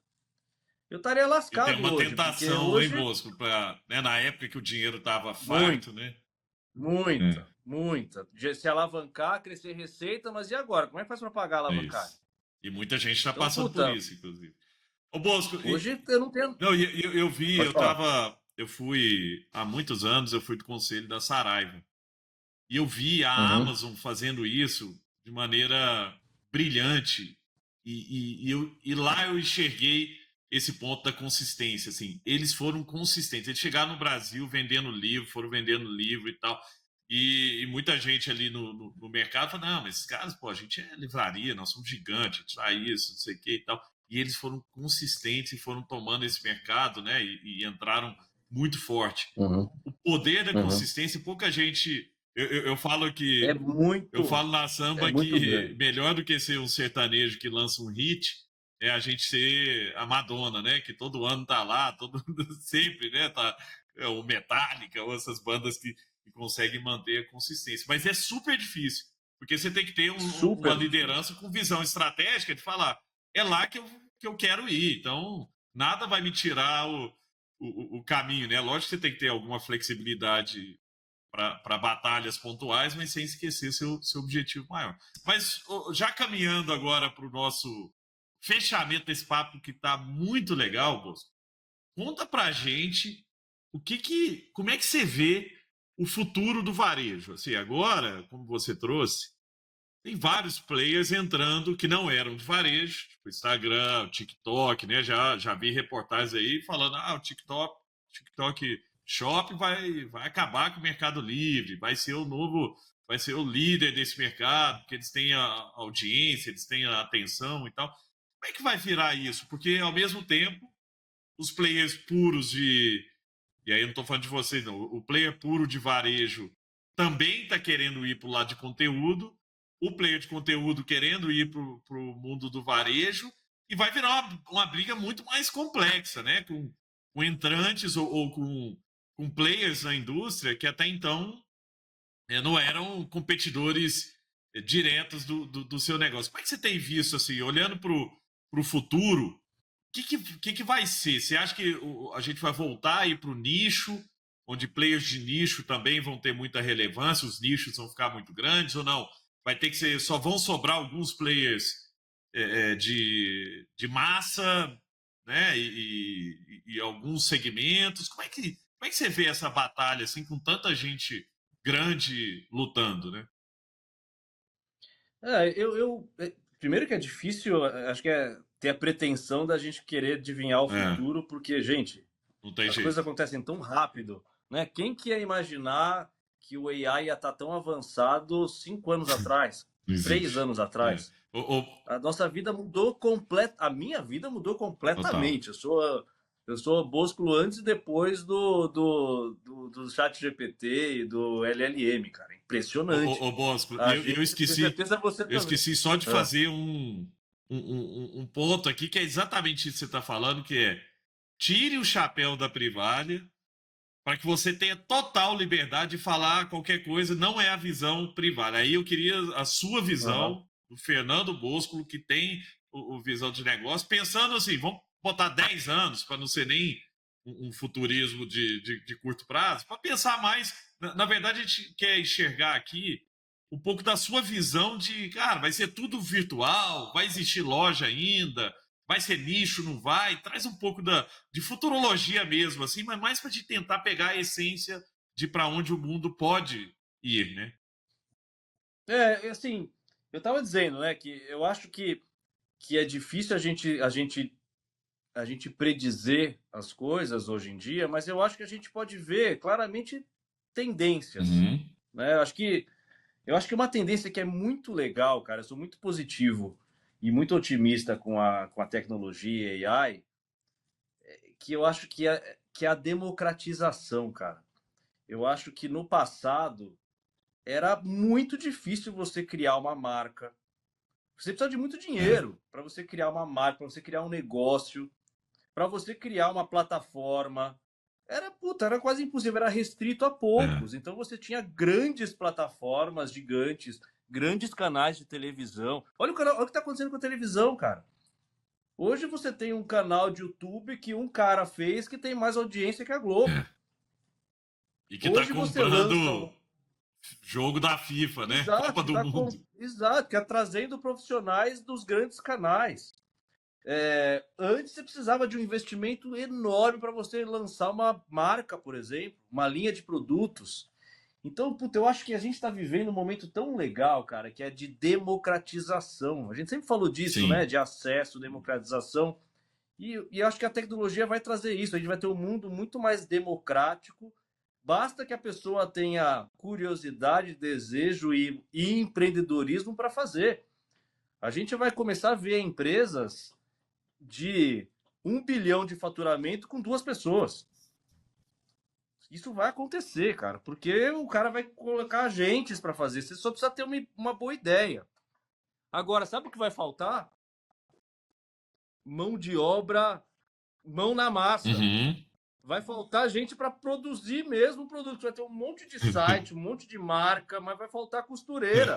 Eu estaria E tem lascado uma hoje, porque tentação, hein, hoje, Bosco? Né, na época que o dinheiro estava muito, farto, né? É, muita, muita. De se alavancar, crescer receita, mas e agora? Como é que faz para pagar a é alavancagem? isso. E muita gente está Então, passando por puta, isso, inclusive. Ô, Bosco, hoje eu não tenho. não, eu vi, Pode falar. eu fui, há muitos anos, eu fui do conselho da Saraiva. E eu vi a Uhum, Amazon fazendo isso de maneira brilhante. E lá eu enxerguei esse ponto da consistência. Assim, eles foram consistentes. Eles chegaram no Brasil vendendo livro, foram vendendo livro e tal. E muita gente ali no mercado falou: não, mas esses caras, pô, a gente é livraria, nós somos gigantes, a gente faz isso, não sei o que e tal. E eles foram consistentes e foram tomando esse mercado, né? E entraram muito forte. Uhum, O poder da uhum. consistência, pouca gente. Eu falo É que. Eu muito, falo na é samba muito que grande. melhor do que ser um sertanejo que lança um hit é a gente ser a Madonna, né? Que todo ano tá lá, todo sempre, né? Tá, o Metallica, ou essas bandas que conseguem manter a consistência. Mas é super difícil, porque você tem que ter uma Super liderança difícil. com visão estratégica de falar, é lá que eu quero ir. Então, nada vai me tirar o caminho, né? Lógico que você tem que ter alguma flexibilidade para batalhas pontuais, mas sem esquecer seu objetivo maior. Mas já caminhando agora para o nosso fechamento desse papo que está muito legal, Bosco, conta para gente como é que você vê o futuro do varejo. Assim, agora, como você trouxe, tem vários players entrando que não eram de varejo, tipo Instagram, o TikTok, né? Já vi reportagens aí falando, o TikTok Shop vai acabar com o Mercado Livre, vai ser o líder desse mercado, porque eles têm a audiência, eles têm a atenção e tal. Como é que vai virar isso? Porque ao mesmo tempo, os players puros e aí eu não estou falando de vocês, não. O player puro de varejo também está querendo ir para o lado de conteúdo, o player de conteúdo querendo ir para o mundo do varejo, e vai virar uma briga muito mais complexa, né? Com entrantes ou com players na indústria que até então não eram competidores diretos do seu negócio. Como é que você tem visto, assim, olhando para o futuro, que vai ser? Você acha que a gente vai voltar aí para o nicho, onde players de nicho também vão ter muita relevância, os nichos vão ficar muito grandes ou não? Vai ter que ser, só vão sobrar alguns players de massa, né? E alguns segmentos. Como é que você vê essa batalha assim com tanta gente grande lutando, né? Primeiro que é difícil, acho que é ter a pretensão da gente querer adivinhar o É, futuro, porque, gente, não tem as coisas jeito. acontecem tão rápido, né? Quem que ia imaginar que o AI ia estar tão avançado 5 anos atrás, Não 3 anos existe. É. atrás? A nossa vida mudou a minha vida mudou Total. completamente. Eu sou Bosco antes e depois do chat GPT e do LLM, cara. Impressionante. Bosco, A gente, eu tenho certeza você eu também. esqueci só de Ah, fazer um ponto aqui que é exatamente isso que você está falando, que é tire o chapéu da privada para que você tenha total liberdade de falar qualquer coisa, não é a visão privada. Aí eu queria a sua aham. visão, do Fernando Bosco, que tem o visão de negócio, pensando assim, vamos botar 10 anos, para não ser nem um futurismo de curto prazo, para pensar mais. Na verdade, a gente quer enxergar aqui um pouco da sua visão de, cara, vai ser tudo virtual, vai existir loja ainda, vai ser nicho, não vai? Traz um pouco de futurologia mesmo, assim, mas mais para te tentar pegar a essência de para onde o mundo pode ir, né? Assim, eu tava dizendo, né, que eu acho que é difícil a gente predizer as coisas hoje em dia, mas eu acho que a gente pode ver claramente tendências, Uhum. né? Eu acho que uma tendência que é muito legal, cara, eu sou muito positivo e muito otimista com a tecnologia e AI, que eu acho que é a democratização, cara. Eu acho que no passado era muito difícil você criar uma marca. Você precisa de muito É, dinheiro para você criar uma marca, para você criar um negócio, para você criar uma plataforma. Era quase impossível, era restrito a é. poucos. Então você tinha grandes plataformas gigantes, grandes canais de televisão. Olha o que está acontecendo com a televisão, cara. Hoje você tem um canal de YouTube que um cara fez que tem mais audiência que a Globo. É. E que tá Hoje você lança comprando jogo da FIFA, né? Exato, Copa que do tá Mundo. exato, que é trazendo profissionais dos grandes canais. Antes você precisava de um investimento enorme para você lançar uma marca, por exemplo, uma linha de produtos. Então, puta, eu acho que a gente está vivendo um momento tão legal, cara, que é de democratização. A gente sempre falou disso, né? Sim. De acesso, democratização. E acho que a tecnologia vai trazer isso. A gente vai ter um mundo muito mais democrático. Basta que a pessoa tenha curiosidade, desejo e empreendedorismo para fazer. A gente vai começar a ver empresas de 1 bilhão de faturamento com 2 pessoas. Isso vai acontecer, cara, porque o cara vai colocar agentes para fazer. Você só precisa ter uma boa ideia. Agora, sabe o que vai faltar? Mão de obra, mão na massa. Uhum. Vai faltar gente para produzir mesmo o produto. Vai ter um monte de site, um monte de marca, mas vai faltar costureira.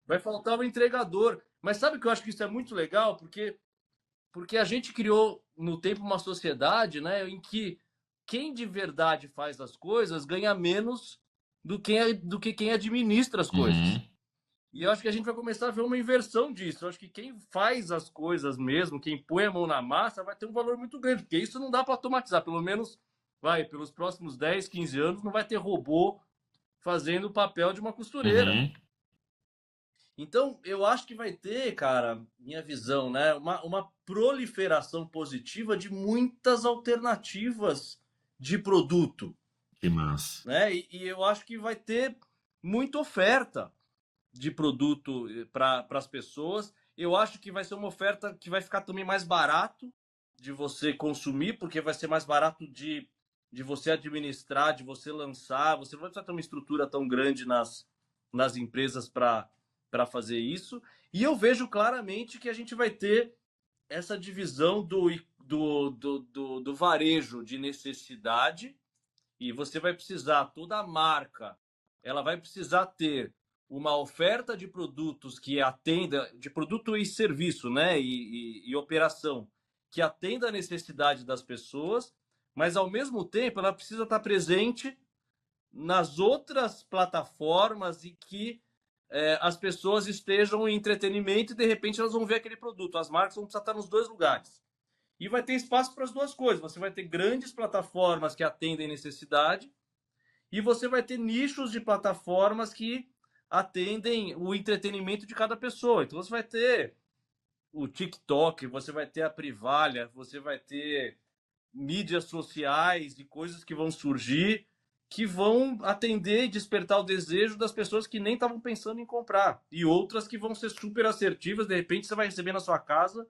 Vai faltar o entregador. Mas sabe que eu acho que isso é muito legal? Porque a gente criou no tempo uma sociedade, né, em que quem de verdade faz as coisas ganha menos do que quem administra as coisas. Uhum. E eu acho que a gente vai começar a ver uma inversão disso. Eu acho que quem faz as coisas mesmo, quem põe a mão na massa, vai ter um valor muito grande, porque isso não dá para automatizar. Pelo menos, pelos próximos 10, 15 anos, não vai ter robô fazendo o papel de uma costureira. Uhum. Então, eu acho que vai ter, cara, minha visão, né, uma proliferação positiva de muitas alternativas de produto, Que massa. né? E eu acho que vai ter muita oferta de produto para as pessoas. Eu acho que vai ser uma oferta que vai ficar também mais barato de você consumir, porque vai ser mais barato de você administrar, de você lançar. Você não vai precisar ter uma estrutura tão grande nas empresas para fazer isso. E eu vejo claramente que a gente vai ter essa divisão do varejo de necessidade, e você vai precisar, toda a marca, ela vai precisar ter uma oferta de produtos que atenda, de produto e serviço, né, e operação, que atenda a necessidade das pessoas, mas ao mesmo tempo ela precisa estar presente nas outras plataformas e que as pessoas estejam em entretenimento e de repente elas vão ver aquele produto. As marcas vão precisar estar nos dois lugares. E vai ter espaço para as duas coisas. Você vai ter grandes plataformas que atendem necessidade e você vai ter nichos de plataformas que atendem o entretenimento de cada pessoa. Então você vai ter o TikTok, você vai ter a Privalha, você vai ter mídias sociais e coisas que vão surgir que vão atender e despertar o desejo das pessoas que nem estavam pensando em comprar. E outras que vão ser super assertivas, de repente você vai receber na sua casa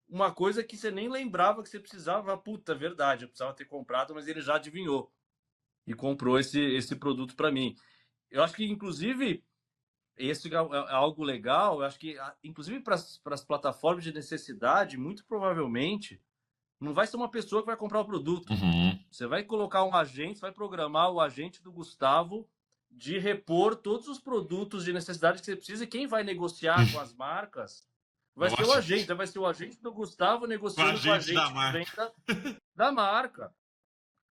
uma coisa que você nem lembrava que você precisava. Puta, verdade, eu precisava ter comprado, mas ele já adivinhou e comprou esse produto para mim. Eu acho que, inclusive, esse é algo legal. Eu acho que, inclusive, para as plataformas de necessidade, muito provavelmente, não vai ser uma pessoa que vai comprar o produto. Uhum. Você vai colocar um agente, vai programar o agente do Gustavo de repor todos os produtos de necessidade que você precisa, e quem vai negociar com as marcas vai ser o agente. Vai ser o agente do Gustavo Com a negociando com o gente da agente de marca. venda da marca.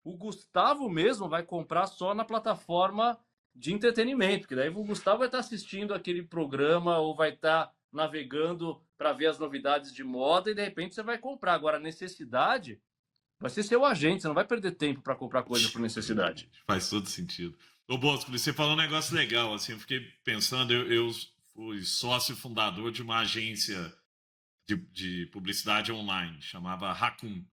O Gustavo mesmo vai comprar só na plataforma de entretenimento, que daí o Gustavo vai estar assistindo aquele programa ou vai estar navegando para ver as novidades de moda e de repente você vai comprar. Agora, necessidade vai ser seu agente, você não vai perder tempo para comprar coisa por necessidade. Faz todo sentido. Ô, Bosco, você falou um negócio legal, assim, eu fiquei pensando, eu fui sócio fundador de uma agência de publicidade online, chamava Raccoon.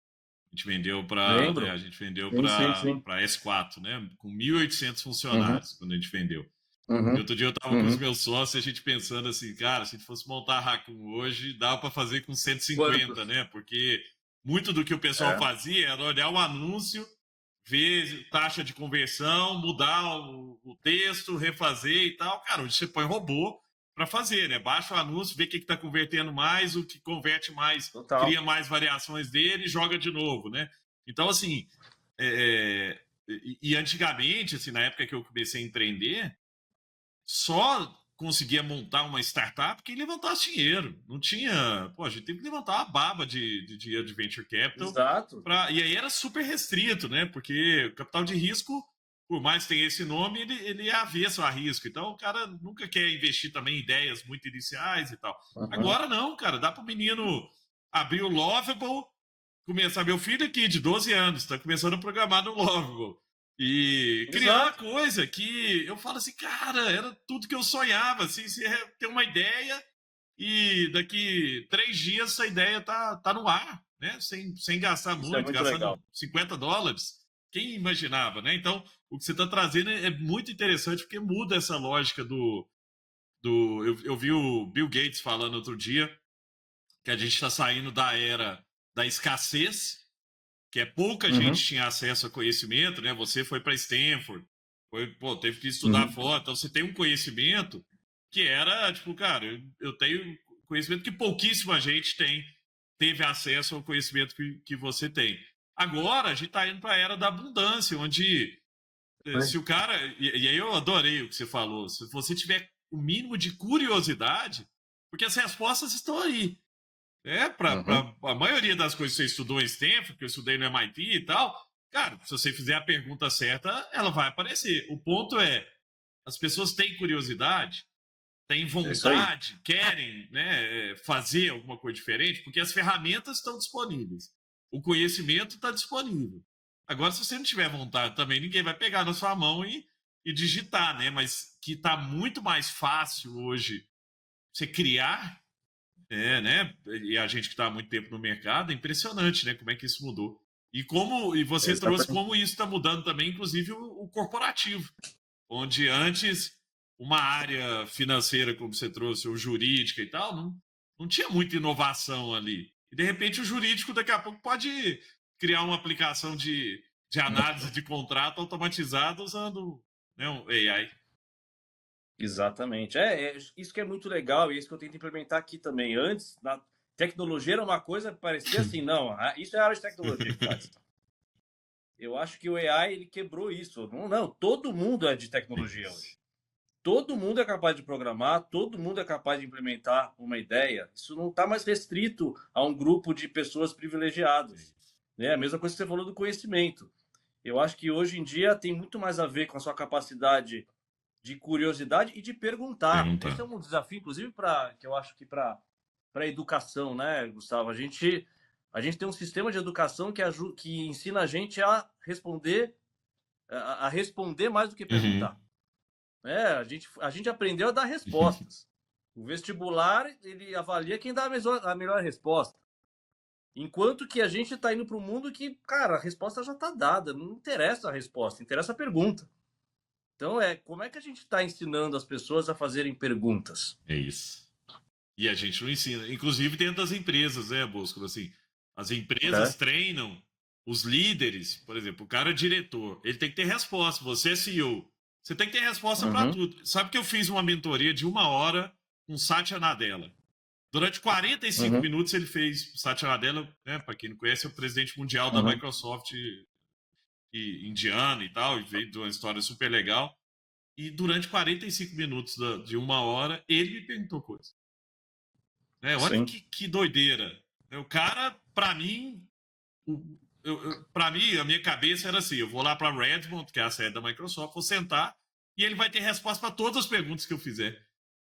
A gente vendeu para Lembro? a gente vendeu Sim, sim, para sim. S4, né? Com 1.800 Uhum, funcionários quando a gente vendeu. E uhum, outro dia eu tava com os uhum. meus sócios e a gente pensando assim, cara, se a gente fosse montar a Raccoon hoje, dava para fazer com 150, Quantos? né? Porque muito do que o pessoal É, fazia era olhar o anúncio, ver taxa de conversão, mudar o texto, refazer e tal. Cara, hoje você põe robô para fazer, né? Baixa o anúncio, vê o que está convertendo mais, o que converte mais, total. cria mais variações dele e joga de novo, né? Então, assim, e antigamente, assim, na época que eu comecei a empreender, só conseguia montar uma startup quem levantasse dinheiro. Não tinha. Pô, a gente teve que levantar uma baba de dinheiro de venture capital. Exato. E aí era super restrito, né? Porque o capital de risco, por mais que tenha esse nome, ele é avesso a risco. Então o cara nunca quer investir também em ideias muito iniciais e tal. Uhum. Agora não, cara, dá para o menino abrir o Lovable, começar. Meu filho aqui, de 12 anos, está começando a programar no Lovable. E criar uma Exato. coisa que eu falo assim, cara, era tudo que eu sonhava, assim, você ter uma ideia e daqui 3 dias essa ideia tá no ar, né? Sem gastar Isso é muito, muito legal. gastando US$ 50. Quem imaginava, né? Então, o que você está trazendo é muito interessante porque muda essa lógica eu vi o Bill Gates falando outro dia que a gente está saindo da era da escassez, que é pouca gente Uhum. tinha acesso a conhecimento, né? Você foi para Stanford, teve que estudar Uhum. fora, então você tem um conhecimento que era, tipo, cara, eu tenho conhecimento que pouquíssima gente teve acesso ao conhecimento que você tem. Agora a gente está indo para a era da abundância, onde se o cara. E aí eu adorei o que você falou. Se você tiver o mínimo de curiosidade, porque as respostas estão aí. Para Uhum. a maioria das coisas que você estudou em Stanford, que eu estudei no MIT e tal, cara, se você fizer a pergunta certa, ela vai aparecer. O ponto é, as pessoas têm curiosidade, têm É isso aí. vontade, querem, né, fazer alguma coisa diferente, porque as ferramentas estão disponíveis. O conhecimento está disponível. Agora, se você não tiver vontade também, ninguém vai pegar na sua mão e digitar, né? Mas que está muito mais fácil hoje você criar, né? E a gente que está há muito tempo no mercado, é impressionante, né? Como é que isso mudou. E você trouxe Exatamente. como isso está mudando também, inclusive o corporativo, onde antes uma área financeira, como você trouxe, ou jurídica e tal, não tinha muita inovação ali. E de repente o jurídico daqui a pouco pode criar uma aplicação de análise de contrato automatizada usando, né, um AI. Exatamente. Isso que é muito legal e isso que eu tento implementar aqui também. Antes, na tecnologia era uma coisa que parecia assim, não, isso é a área de tecnologia que faz. Eu acho que o AI ele quebrou isso. Não, não, todo mundo é de tecnologia hoje. Todo mundo é capaz de programar, todo mundo é capaz de implementar uma ideia. Isso não está mais restrito a um grupo de pessoas privilegiadas. Né? A mesma coisa que você falou do conhecimento. Eu acho que hoje em dia tem muito mais a ver com a sua capacidade de curiosidade e de perguntar. Esse Perguntar. é um desafio, inclusive, para que eu acho que para a educação, né, Gustavo? A gente tem um sistema de educação que ensina a gente a responder responder mais do que Uhum. perguntar. A gente aprendeu a dar respostas. O vestibular ele avalia quem dá a melhor resposta. Enquanto que a gente está indo para um mundo que, cara, a resposta já está dada. Não interessa a resposta, interessa a pergunta. Então, como é que a gente está ensinando as pessoas a fazerem perguntas? É isso. E a gente não ensina. Inclusive dentro das empresas, né, Bosco? Assim, as empresas É. treinam os líderes, por exemplo, o cara é diretor, ele tem que ter resposta. Você é CEO, você tem que ter resposta para Uhum, tudo. Sabe que eu fiz uma mentoria de 1 hora com Satya Nadella. Durante 45 uhum, minutos ele fez. Satya Nadella, né, para quem não conhece, é o presidente mundial da uhum. Microsoft e indiano e tal, e veio de uma história super legal. E durante 45 minutos de 1 hora, ele me perguntou coisas. Olha Sim. que doideira. O cara, para mim, para mim, a minha cabeça era assim: eu vou lá para Redmond, que é a sede da Microsoft, vou sentar e ele vai ter resposta para todas as perguntas que eu fizer.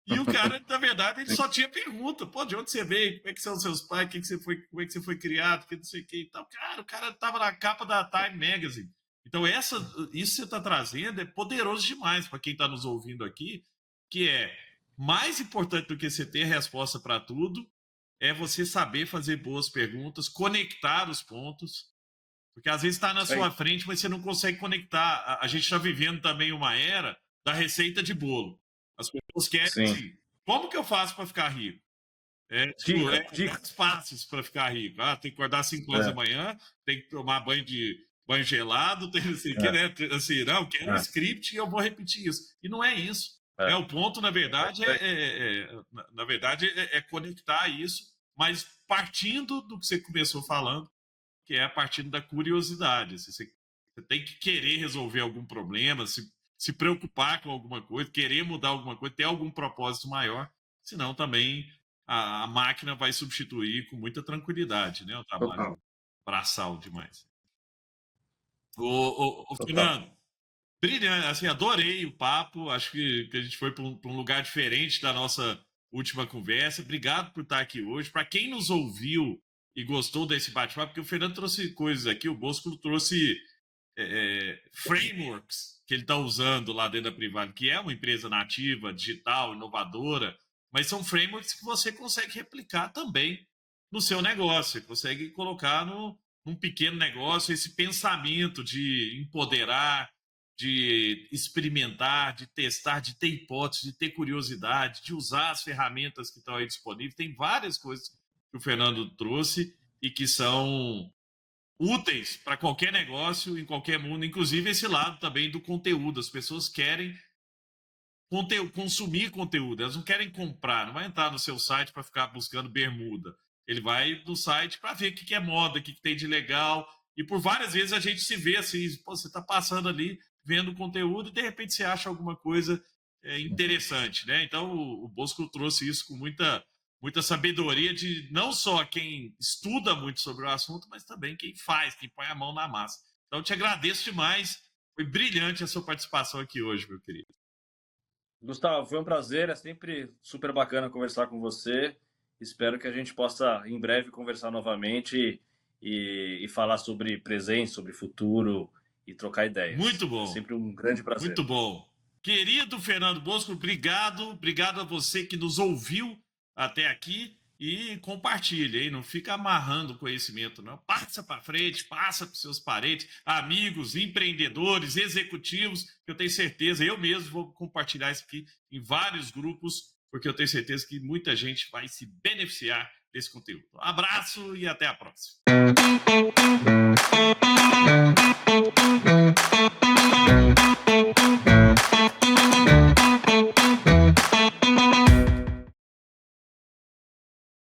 E o cara, na verdade, ele Sim. só tinha pergunta. Pô, de onde você veio? Como é que são os seus pais? Como é que você foi criado? Que não sei o que e tal. Cara, o cara tava na capa da Time Magazine. Então, isso que você está trazendo é poderoso demais para quem está nos ouvindo aqui, que é mais importante do que você ter resposta para tudo, é você saber fazer boas perguntas, conectar os pontos, porque às vezes está na Isso sua aí. frente, mas você não consegue conectar. A gente está vivendo também uma era da receita de bolo. As pessoas querem Sim. assim, como que eu faço para ficar rico? Tipo, Dica, dica. 10 passos para ficar rico. Tem que acordar às 5 horas da É, manhã, tem que tomar banho gelado, tem não sei o que, é, né? Assim, não, eu quero um é, script e eu vou repetir isso. E não é isso. é. O ponto, na verdade, Isso aí. na verdade, é conectar isso, mas partindo do que você começou falando, que é partindo da curiosidade. Assim, você tem que querer resolver algum problema, se preocupar com alguma coisa, querer mudar alguma coisa, ter algum propósito maior, senão também a máquina vai substituir com muita tranquilidade, né? O trabalho Total. braçal demais. Ô, Total. Fernando, brilhante, assim, adorei o papo, acho que a gente foi para um lugar diferente da nossa última conversa. Obrigado por estar aqui hoje. Para quem nos ouviu e gostou desse bate-papo, porque o Fernando trouxe coisas aqui, o Bosco trouxe frameworks que ele está usando lá dentro da Privado, que é uma empresa nativa, digital, inovadora, mas são frameworks que você consegue replicar também no seu negócio. Você consegue colocar num pequeno negócio esse pensamento de empoderar, de experimentar, de testar, de ter hipótese, de ter curiosidade, de usar as ferramentas que estão aí disponíveis. Tem várias coisas que o Fernando trouxe e que são úteis para qualquer negócio, em qualquer mundo, inclusive esse lado também do conteúdo. As pessoas querem consumir conteúdo, elas não querem comprar, não vai entrar no seu site para ficar buscando bermuda. Ele vai no site para ver o que é moda, o que tem de legal. E por várias vezes a gente se vê assim, pô, você está passando ali, vendo conteúdo, e de repente você acha alguma coisa interessante, né? Então o Bosco trouxe isso com muita sabedoria de não só quem estuda muito sobre o assunto, mas também quem faz, quem põe a mão na massa. Então eu te agradeço demais, foi brilhante a sua participação aqui hoje, meu querido. Gustavo, foi um prazer, é sempre super bacana conversar com você. Espero que a gente possa, em breve, conversar novamente e falar sobre presente, sobre futuro e trocar ideias. Muito bom. É sempre um grande prazer. Muito bom. Querido Fernando Bosco, obrigado. Obrigado a você que nos ouviu até aqui e compartilha, hein? Não fica amarrando conhecimento, não. Passa para frente, passa para seus parentes, amigos, empreendedores, executivos, que eu tenho certeza, eu mesmo vou compartilhar isso aqui em vários grupos, porque eu tenho certeza que muita gente vai se beneficiar desse conteúdo. Um abraço e até a próxima.